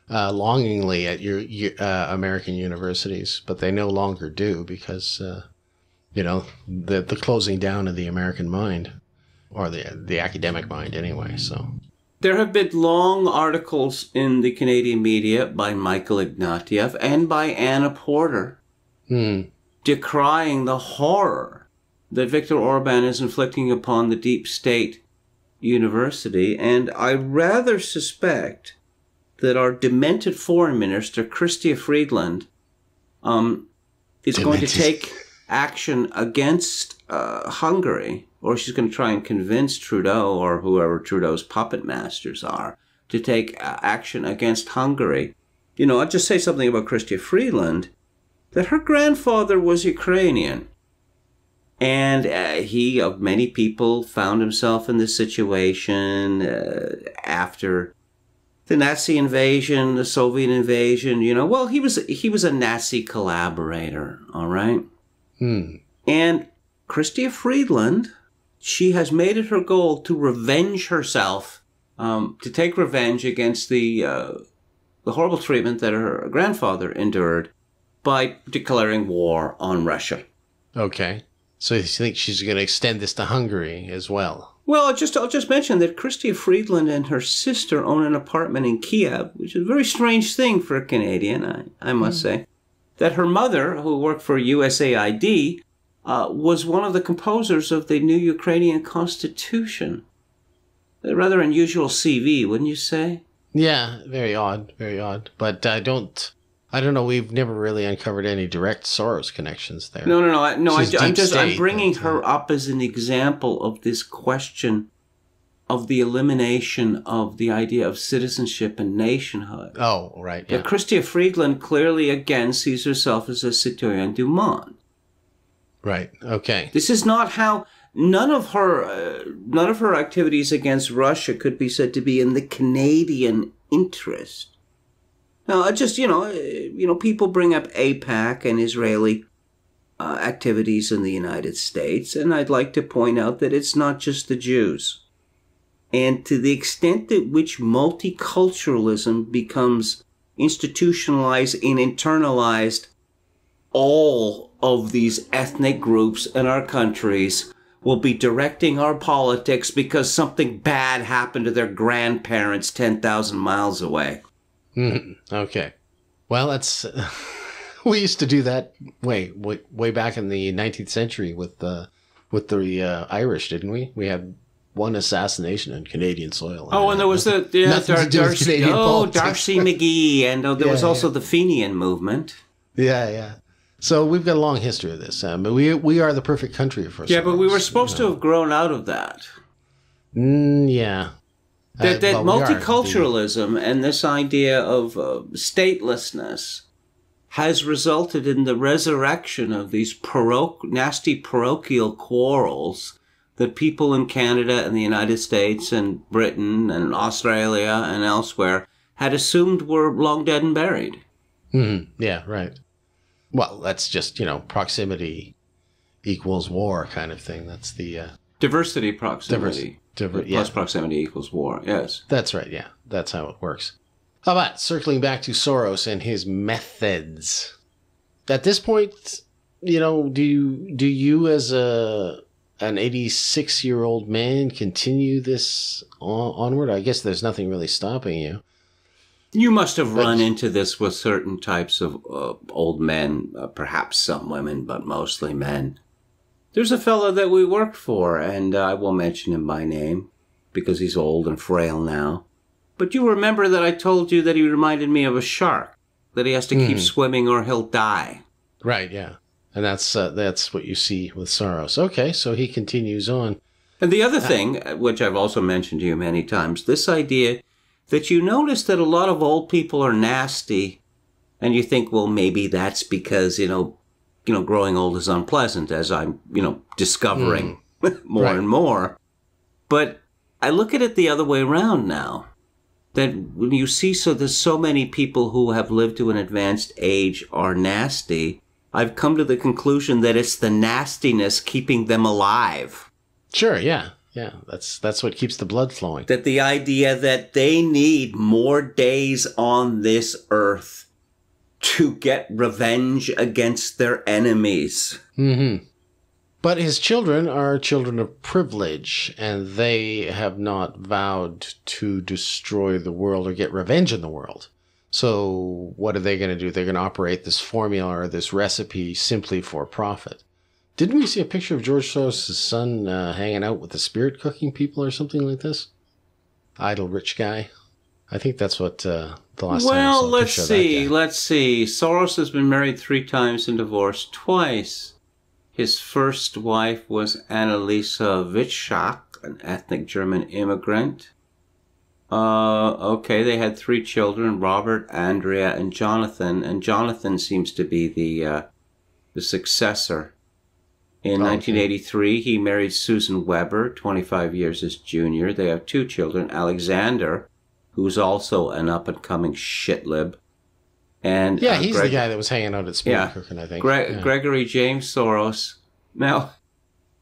longingly at your American universities, but they no longer do because, the closing down of the American mind, or the academic mind anyway. So there have been long articles in the Canadian media by Michael Ignatieff and by Anna Porter decrying the horror that Viktor Orban is inflicting upon the deep state university. And I rather suspect that our demented foreign minister, Chrystia Friedland, is going to take action against Hungary, or she's going to try and convince Trudeau or whoever Trudeau's puppet masters are to take action against Hungary. I'll just say something about Chrystia Friedland, that her grandfather was Ukrainian. And he, of many people, found himself in this situation after the Nazi invasion, the Soviet invasion. He was a Nazi collaborator, all right? And Chrystia Friedland, she has made it her goal to revenge herself, to take revenge against the horrible treatment that her grandfather endured by declaring war on Russia. Okay. So you think she's going to extend this to Hungary as well? Well, I'll just mention that Chrystia Friedland and her sister own an apartment in Kiev, which is a very strange thing for a Canadian, I must say. That her mother, who worked for USAID, was one of the composers of the new Ukrainian Constitution. A rather unusual CV, wouldn't you say? Yeah, very odd, very odd. But I don't know. We've never really uncovered any direct Soros connections there. No. I'm bringing her up as an example of this question of the elimination of the idea of citizenship and nationhood. Oh, right. Yeah. But Chrystia Friedland clearly again sees herself as a citoyen du monde. Right. Okay. This is not how none of her activities against Russia could be said to be in the Canadian interest. Now, just people bring up AIPAC and Israeli activities in the United States, and I'd like to point out that it's not just the Jews. And to the extent at which multiculturalism becomes institutionalized and internalized, all of these ethnic groups in our countries will be directing our politics because something bad happened to their grandparents 10,000 miles away. Okay. Well, that's we used to do that way back in the 19th century with the Irish, didn't we? We had one assassination on Canadian soil. Oh, and there was Darcy McGee, and there was also the Fenian movement. Yeah. So we've got a long history of this. We are the perfect country for. Yeah, but we were supposed to have grown out of that. Yeah. That multiculturalism and this idea of statelessness has resulted in the resurrection of these nasty parochial quarrels that people in Canada and the United States and Britain and Australia and elsewhere had assumed were long dead and buried. Yeah, right. Well, that's just, proximity equals war kind of thing. That's the... diversity proximity. Plus proximity equals war, yes. That's right, yeah. That's how it works. How about circling back to Soros and his methods? At this point, do you as an 86-year-old man continue this onward? I guess there's nothing really stopping you. You must have run into this with certain types of old men, perhaps some women, but mostly men. There's a fellow that we worked for, and I won't mention him by name because he's old and frail now. But you remember that I told you that he reminded me of a shark, that he has to keep swimming or he'll die. Right, yeah. And that's what you see with Soros. Okay, so he continues on. And the other thing, which I've also mentioned to you many times, this idea that you notice that a lot of old people are nasty, and you think, well, maybe that's because, growing old is unpleasant, as I'm, discovering more and more. But I look at it the other way around now. That when you see there's so many people who have lived to an advanced age are nasty, I've come to the conclusion that it's the nastiness keeping them alive. Sure, yeah. Yeah, that's what keeps the blood flowing. That the idea that they need more days on this earth to get revenge against their enemies. But his children are children of privilege, and they have not vowed to destroy the world or get revenge in the world. So what are they going to do? They're going to operate this formula or this recipe simply for profit. Didn't we see a picture of George Soros' son hanging out with the spirit cooking people or something like this? Idle rich guy. I think that's what the last time I saw a picture of that guy. Let's see. Soros has been married 3 times and divorced twice. His first wife was Annalisa Wittschach, an ethnic German immigrant. Okay, they had 3 children, Robert, Andrea, and Jonathan. And Jonathan seems to be the successor. In 1983, he married Susan Weber, 25 years his junior. They have 2 children, Alexander, who's also an up-and-coming shitlib. And he's the guy that was hanging out at Spirit Cooking, I think. Gregory James Soros. Now,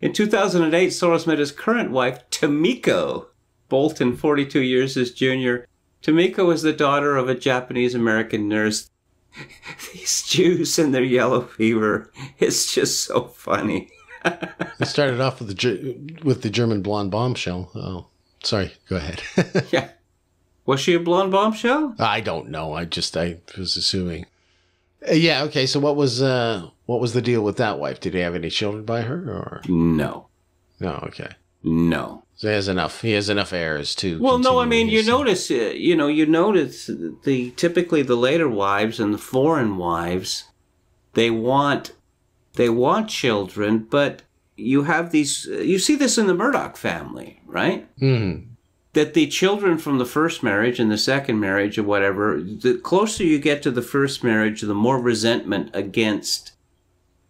in 2008, Soros met his current wife, Tomiko Bolton, 42 years his junior. Tomiko is the daughter of a Japanese-American nurse. These Jews and their yellow fever. It's just so funny. It started off with the German blonde bombshell. Oh, sorry. Go ahead. Yeah. Was she a blonde bombshell? I don't know. I was assuming. Yeah. Okay. So what was the deal with that wife? Did he have any children by her, or no? No. Okay. No. So he has enough heirs to. Well, no. I mean, you notice typically the later wives and the foreign wives, they want children, but you have these. You see this in the Murdoch family, right? Mm-hmm. That the children from the first marriage and the second marriage or whatever, the closer you get to the first marriage, the more resentment against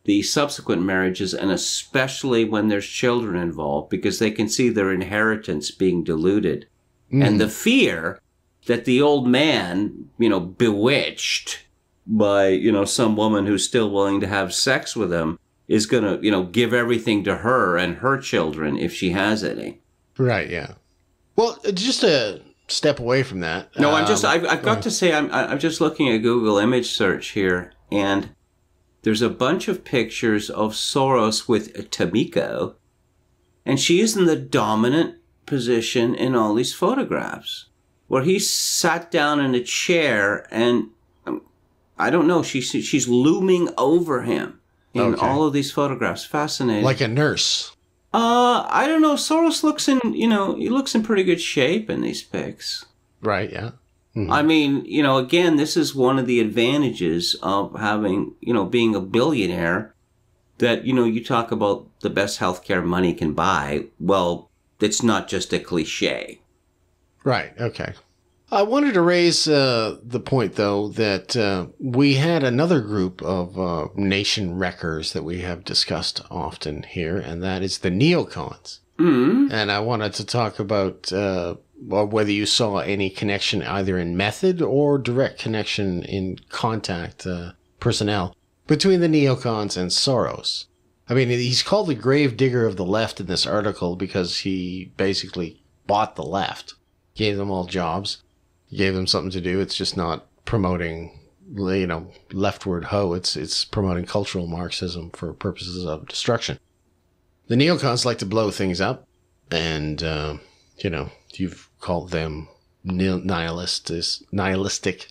the subsequent marriages, and especially when there's children involved, because they can see their inheritance being diluted. And the fear that the old man, bewitched by, some woman who's still willing to have sex with him is going to, give everything to her and her children if she has any. Right, yeah. Well, just to step away from that. No, I've got to say, I'm just looking at Google image search here, and there's a bunch of pictures of Soros with Tomiko, And she is in the dominant position in all these photographs, where he sat down in a chair and, I don't know, she's looming over him in all of these photographs. Fascinating. Like a nurse. I don't know. Soros looks he looks in pretty good shape in these pics. Right, yeah. Mm-hmm. I mean, again, this is one of the advantages of having, being a billionaire, that, you talk about the best healthcare money can buy. Well, it's not just a cliche. Right, okay. I wanted to raise the point, though, that we had another group of nation wreckers that we have discussed often here, and that is the neocons. Mm-hmm. And I wanted to talk about whether you saw any connection either in method or direct connection in contact personnel between the neocons and Soros. I mean, he's called the grave digger of the left in this article because he basically bought the left, gave them all jobs, gave them something to do. It's just not promoting, leftward it's promoting cultural Marxism for purposes of destruction. The neocons like to blow things up, and, you've called them nihilistic.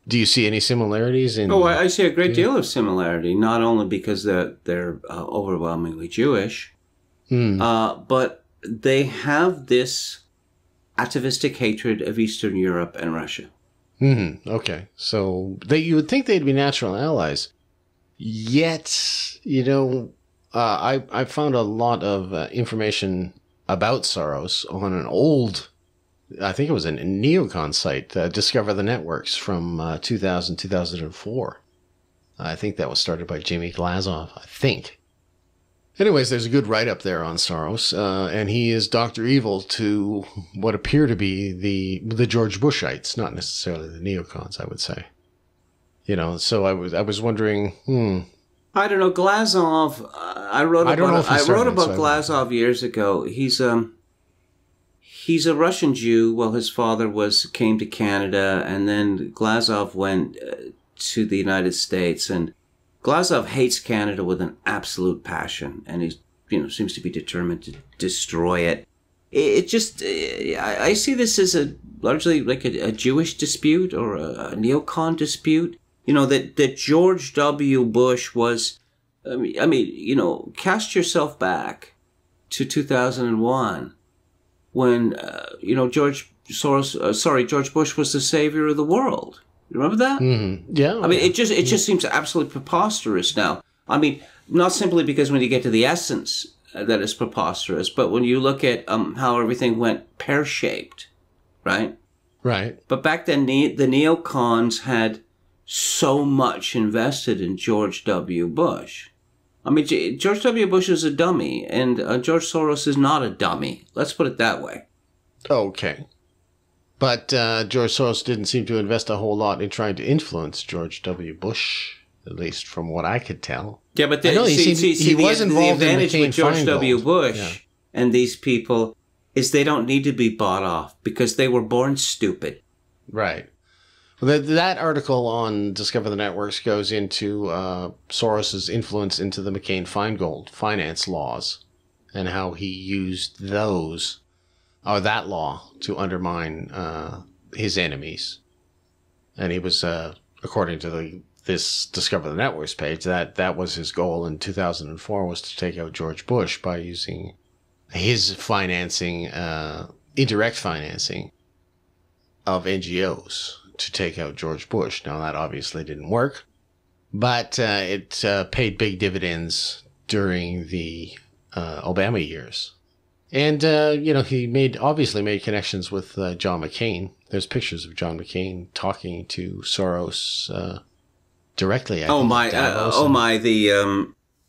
Do you see any similarities in... Oh, I see a great deal of similarity, not only because they're overwhelmingly Jewish, but they have this atavistic hatred of Eastern Europe and Russia. Mm-hmm. Okay. So you would think they'd be natural allies. Yet, I found a lot of information about Soros on an old, I think it was a neocon site, Discover the Networks from 2004. I think that was started by Jimmy Glazov, I think. Anyways, there's a good write-up there on Soros, and he is Dr. Evil to what appear to be the George Bushites, not necessarily the neocons, I would say. So I was wondering, I don't know, Glazov, I wrote about Glazov years ago. He's a Russian Jew. Well, his father came to Canada, and then Glazov went to the United States, and Glazov hates Canada with an absolute passion, and he seems to be determined to destroy it. I see this as largely like a Jewish dispute or a neocon dispute. That George W. Bush was, cast yourself back to 2001 when, George Bush was the savior of the world. You remember that? Mm-hmm. Yeah. I mean, it just seems absolutely preposterous now. I mean, not simply because when you get to the essence that is preposterous, but when you look at how everything went pear-shaped, right? Right. But back then, the neocons had so much invested in George W. Bush. I mean, George W. Bush is a dummy, and George Soros is not a dummy. Let's put it that way. Okay. But George Soros didn't seem to invest a whole lot in trying to influence George W. Bush, at least from what I could tell. Yeah, but he was involved in the advantage with George W. Bush and these people is they don't need to be bought off because they were born stupid. Right. Well, that article on Discover the Networks goes into Soros's influence into the McCain-Feingold finance laws and how he used that law to undermine his enemies. And he was, according to this Discover the Networks page, that was his goal in 2004 was to take out George Bush by using his financing, indirect financing of NGOs to take out George Bush. Now, that obviously didn't work, but it paid big dividends during the Obama years. And, he obviously made connections with John McCain. There's pictures of John McCain talking to Soros directly.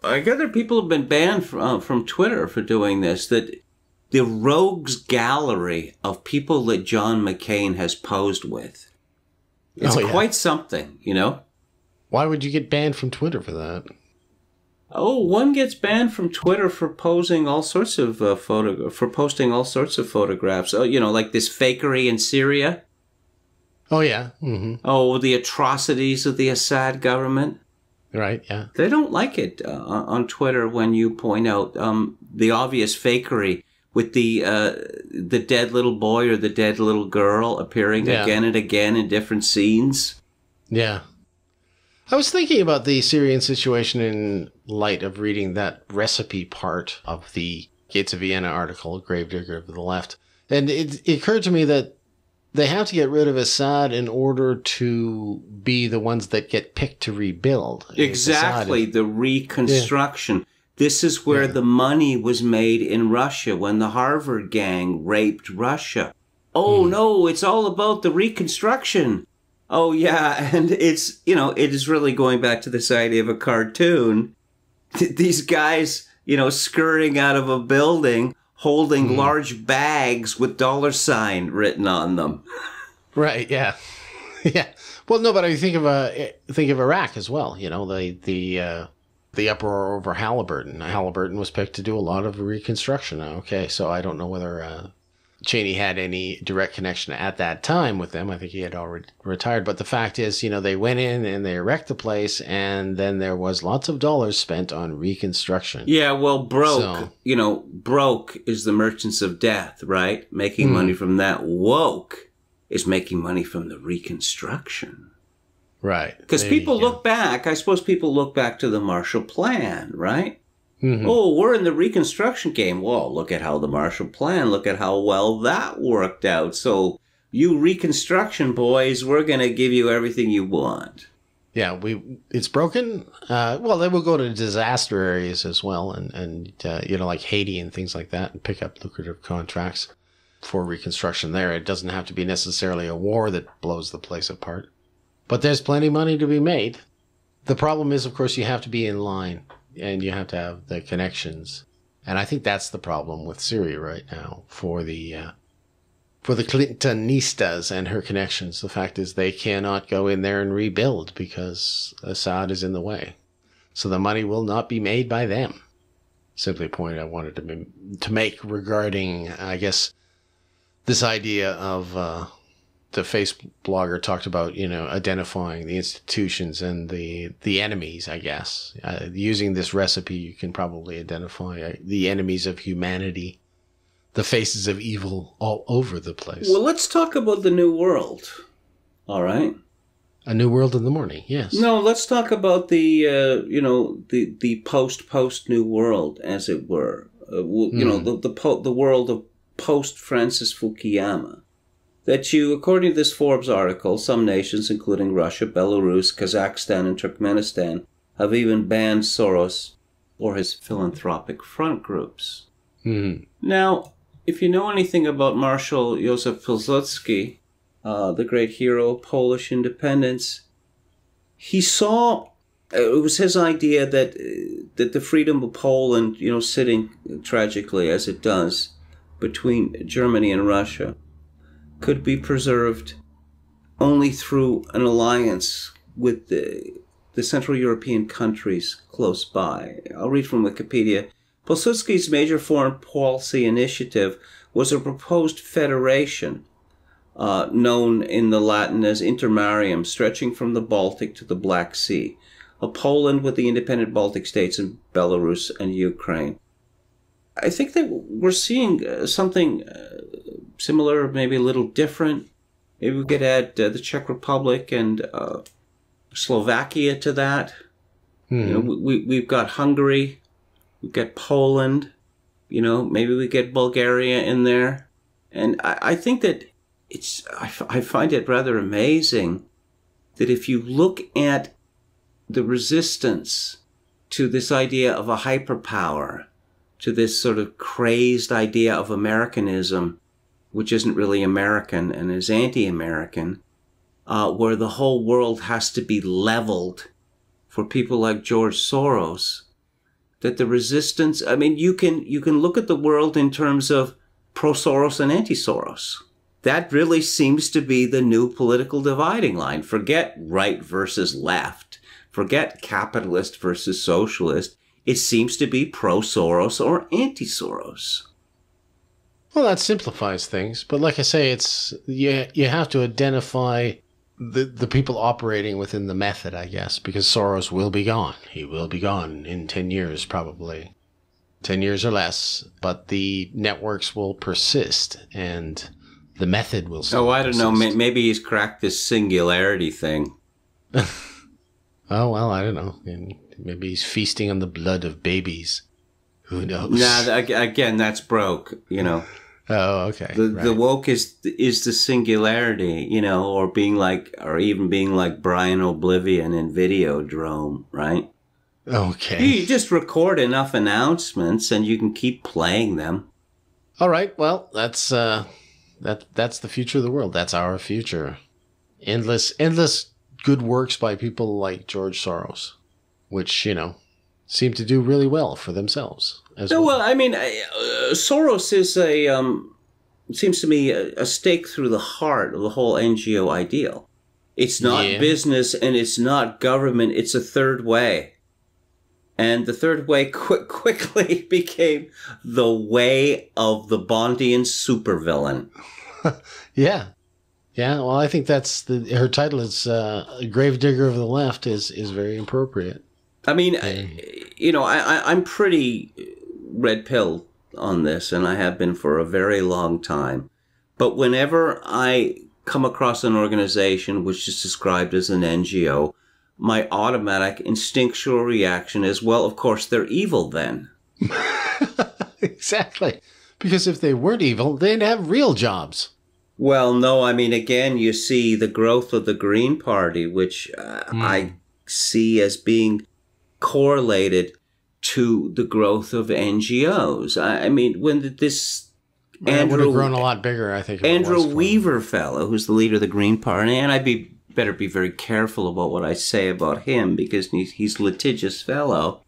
I gather people have been banned from Twitter for doing this, that the rogues gallery of people that John McCain has posed with. It's quite something, Why would you get banned from Twitter for that? Oh, one gets banned from Twitter for posing all sorts of posting all sorts of photographs. Oh, like this fakery in Syria. Oh yeah. Mm-hmm. Oh, the atrocities of the Assad government. Right, yeah. They don't like it on Twitter when you point out the obvious fakery with the dead little boy or the dead little girl appearing again and again in different scenes. Yeah. I was thinking about the Syrian situation in light of reading that recipe part of the Gates of Vienna article, Gravedigger of the Left. And it occurred to me that they have to get rid of Assad in order to be the ones that get picked to rebuild. Exactly, the reconstruction. Yeah. This is where the money was made in Russia when the Harvard gang raped Russia. Oh, no, it's all about the reconstruction. Oh, yeah, and it's, you know, it is really going back to this idea of a cartoon. These guys, you know, scurrying out of a building, holding large bags with $sign written on them. Right, yeah. Yeah. Well, no, but I think of Iraq as well, you know, the uproar over Halliburton. Halliburton was picked to do a lot of reconstruction. Okay, so I don't know whether Cheney had any direct connection at that time with them. I think he had already retired. But the fact is, you know, they went in and they wrecked the place, and then there was lots of dollars spent on reconstruction. Yeah, well, broke is the merchants of death, right? Making money from that. Woke is making money from the reconstruction. Right. Because people look back, I suppose people look back to the Marshall Plan, right? Oh, we're in the reconstruction game. Well, look at how the Marshall Plan, look at how well that worked out. So you reconstruction boys, we're going to give you everything you want. Yeah, it's broken. Well, they will go to disaster areas as well, and you know, like Haiti and things like that, and pick up lucrative contracts for reconstruction there. It doesn't have to be necessarily a war that blows the place apart. But there's plenty of money to be made. The problem is, of course, you have to be in line. And you have to have the connections. And I think that's the problem with Syria right now for the Clintonistas and her connections. The fact is they cannot go in there and rebuild because Assad is in the way. So the money will not be made by them. Simply a point I wanted to make regarding, I guess, this idea of the face blogger talked about, you know, identifying the institutions and the enemies, I guess. Using this recipe, you can probably identify the enemies of humanity, the faces of evil all over the place. Well, let's talk about the New World. All right? A New World in the morning, yes. No, let's talk about the post New World, as it were. You know, the world of post-Francis Fukuyama. That according to this Forbes article, some nations, including Russia, Belarus, Kazakhstan, and Turkmenistan, have even banned Soros or his philanthropic front groups. Now, if you know anything about Marshal Józef Pilsudski, the great hero of Polish independence, he saw, it was his idea that the freedom of Poland, you know, sitting tragically as it does between Germany and Russia, could be preserved only through an alliance with the Central European countries close by. I'll read from Wikipedia. Pilsudski's major foreign policy initiative was a proposed federation known in the Latin as Intermarium, stretching from the Baltic to the Black Sea, a Poland with the independent Baltic states and Belarus and Ukraine. I think that we're seeing something similar, maybe a little different. Maybe we could add the Czech Republic and Slovakia to that. You know, we've got Hungary, we've got Poland. You know, maybe we get Bulgaria in there. And I think that I find it rather amazing that if you look at the resistance to this idea of a hyperpower, to this sort of crazed idea of Americanism, which isn't really American and is anti-American, where the whole world has to be leveled for people like George Soros, that the resistance, I mean, you can look at the world in terms of pro-Soros and anti-Soros. That really seems to be the new political dividing line. Forget right versus left. Forget capitalist versus socialist. It seems to be pro-Soros or anti-Soros. Well, that simplifies things. But like I say, it's you have to identify the people operating within the method, I guess, because Soros will be gone. He will be gone in 10 years, probably. 10 years or less. But the networks will persist, and the method will still I don't know. Maybe he's cracked this singularity thing. Oh, well, I don't know. Maybe he's feasting on the blood of babies. Who knows? Nah, again, that's broke, you know. Oh, okay. The woke is the singularity, you know, or even being like Brian Oblivion in Videodrome, right? Okay. You just record enough announcements and you can keep playing them. All right. Well, that's the future of the world. That's our future. Endless good works by people like George Soros, which, you know, seem to do really well for themselves as well. Well, I mean, Soros is seems to me a stake through the heart of the whole NGO ideal. It's not business and it's not government. It's a third way. And the third way quickly became the way of the Bondian supervillain. Yeah. Yeah, well, I think her title is Gravedigger of the Left is very appropriate. I mean, you know, I'm pretty red pill on this, and I have been for a very long time. But whenever I come across an organization which is described as an NGO, my automatic instinctual reaction is, well, of course, they're evil then. Exactly. Because if they weren't evil, they'd have real jobs. Well, no, I mean, again, you see the growth of the Green Party, which I see as being correlated to the growth of NGOs. I mean, when this Andrew would have grown a lot bigger, I think. Andrew Weaver fellow, who's the leader of the Green Party, and I'd better be very careful about what I say about him because he's a litigious fellow.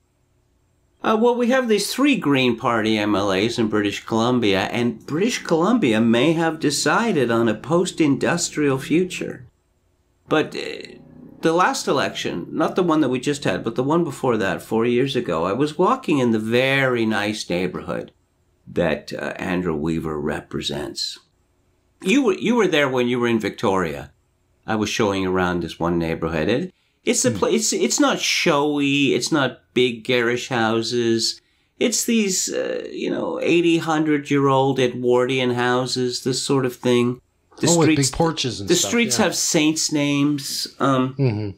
Well, we have these 3 Green Party MLAs in British Columbia, and British Columbia may have decided on a post-industrial future. But the last election, not the one that we just had, but the one before that, 4 years ago, I was walking in the very nice neighborhood that Andrew Weaver represents. You were there when you were in Victoria. I was showing around this one neighborhood. It's a place. It's not showy. It's not big garish houses. It's these 80, 100-year-old Edwardian houses. This sort of thing. With big porches and stuff. The streets have saints' names. And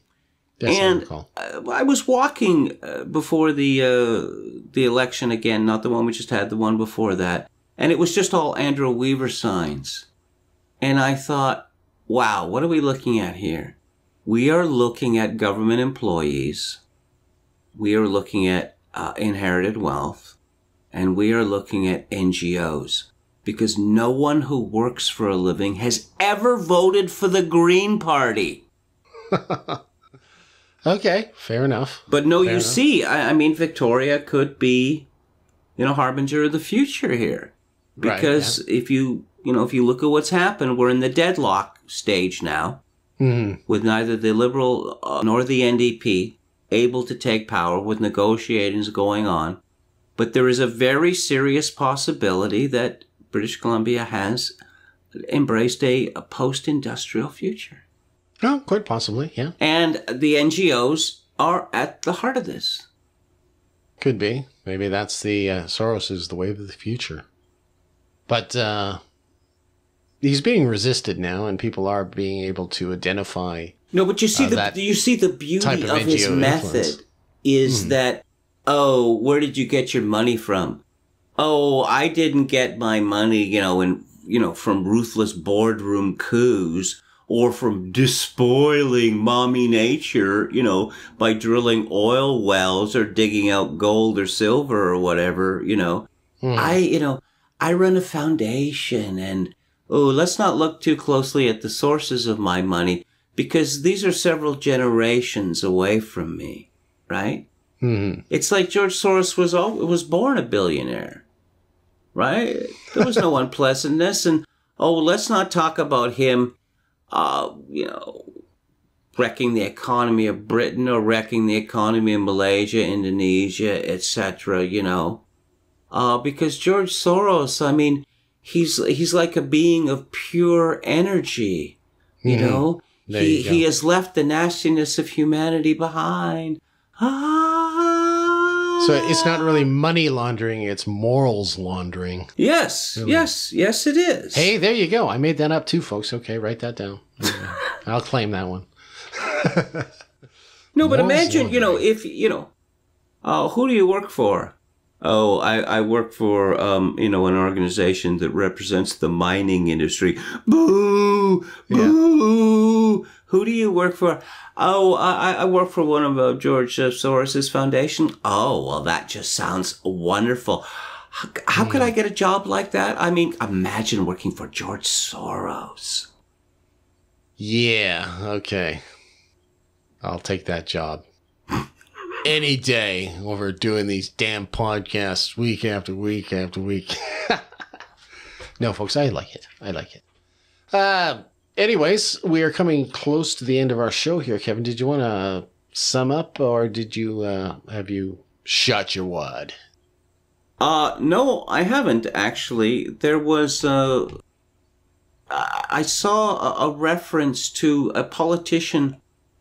I was walking before the election again, not the one we just had, the one before that, and it was just all Andrew Weaver signs. And I thought, wow, what are we looking at here? We are looking at government employees. We are looking at inherited wealth. And we are looking at NGOs. Because no one who works for a living has ever voted for the Green Party. Okay, fair enough. But no, you see, I mean, Victoria could be, harbinger of the future here. Because if you look at what's happened, we're in the deadlock stage now. With neither the Liberal nor the NDP able to take power, with negotiations going on. But there is a very serious possibility that British Columbia has embraced a post-industrial future. Oh, quite possibly, yeah. And the NGOs are at the heart of this. Could be. Maybe that's Soros is the wave of the future. But he's being resisted now, and people are being able to identify. No, but you see the beauty of his method is that, where did you get your money from? Oh, I didn't get my money, from ruthless boardroom coups or from despoiling mommy nature, by drilling oil wells or digging out gold or silver or whatever, I run a foundation, and let's not look too closely at the sources of my money, because these are several generations away from me, right? It's like George Soros was born a billionaire, right? There was no unpleasantness, and let's not talk about him, wrecking the economy of Britain or wrecking the economy of Malaysia, Indonesia, etc. Because George Soros, I mean, he's like a being of pure energy, He has left the nastiness of humanity behind. So it's not really money laundering, it's morals laundering. Yes, really. yes, it is. Hey, there you go. I made that up too, folks. Okay, write that down. I'll claim that one. No, but imagine, if, who do you work for? Oh, I work for, an organization that represents the mining industry. Boo! Boo! Yeah. Who do you work for? Oh, I work for one of George Soros' foundation. Oh, well, that just sounds wonderful. How could I get a job like that? I mean, imagine working for George Soros. Yeah, okay. I'll take that job. Any day over doing these damn podcasts week after week after week. No, folks, I like it. Anyways, we are coming close to the end of our show here. Kevin, did you want to sum up, or did you have you shot your wad? No, I haven't, actually. There was I saw a reference to a politician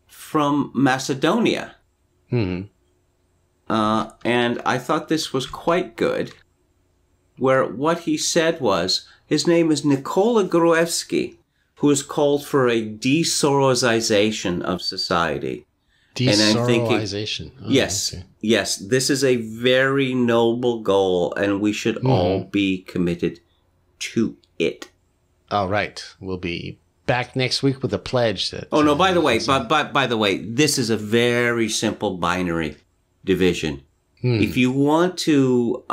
from Macedonia. Mm-hmm. And I thought this was quite good, where what he said was, his name is Nikola Gruevski, who has called for a de-Sorosization of society. De-Sorosization. Yes, this is a very noble goal, and we should all be committed to it. All right. We'll be back next week with a pledge that... Oh, no, by the way, this is a very simple binary division. If you want to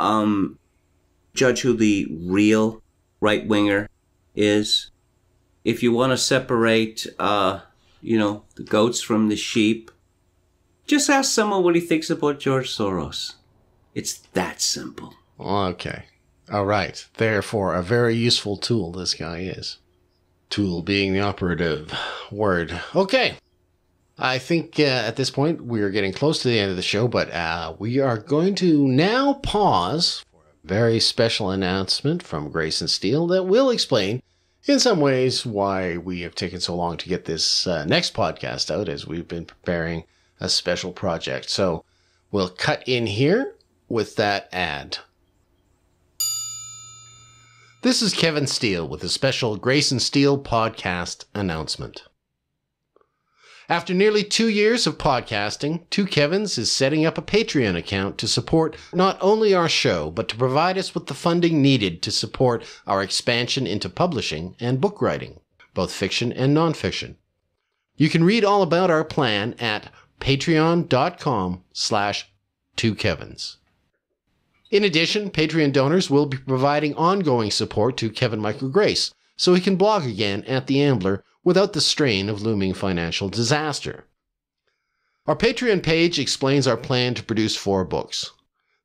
judge who the real right-winger is, if you want to separate, the goats from the sheep, just ask someone what he thinks about George Soros. It's that simple. Okay. All right. Therefore, a very useful tool this guy is. Tool being the operative word. Okay. I think at this point we are getting close to the end of the show, but we are going to now pause for a very special announcement from Grayson Steele that will explain in some ways why we have taken so long to get this next podcast out, as we've been preparing a special project. So we'll cut in here with that ad. This is Kevin Steele with a special Grayson Steele podcast announcement. After nearly 2 years of podcasting, Two Kevins is setting up a Patreon account to support not only our show, but to provide us with the funding needed to support our expansion into publishing and book writing, both fiction and nonfiction. You can read all about our plan at patreon.com/twokevins. In addition, Patreon donors will be providing ongoing support to Kevin Michael Grace, so he can blog again at The Ambler without the strain of looming financial disaster. Our Patreon page explains our plan to produce 4 books.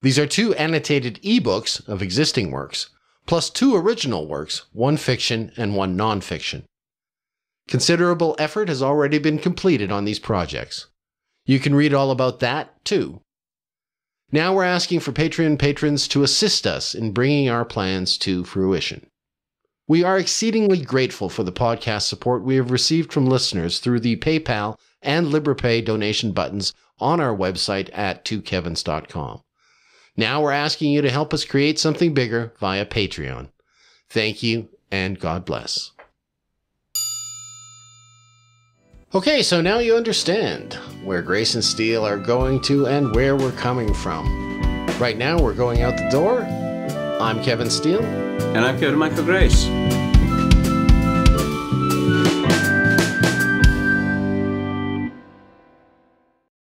These are 2 annotated ebooks of existing works, plus 2 original works, 1 fiction and 1 nonfiction. Considerable effort has already been completed on these projects. You can read all about that, too. Now we're asking for Patreon patrons to assist us in bringing our plans to fruition. We are exceedingly grateful for the podcast support we have received from listeners through the PayPal and LibrePay donation buttons on our website at twokevins.com. Now we're asking you to help us create something bigger via Patreon. Thank you, and God bless. Okay, so now you understand where Grace and Steele are going to and where we're coming from. Right now, we're going out the door. I'm Kevin Steele. And I'm Kevin Michael Grace.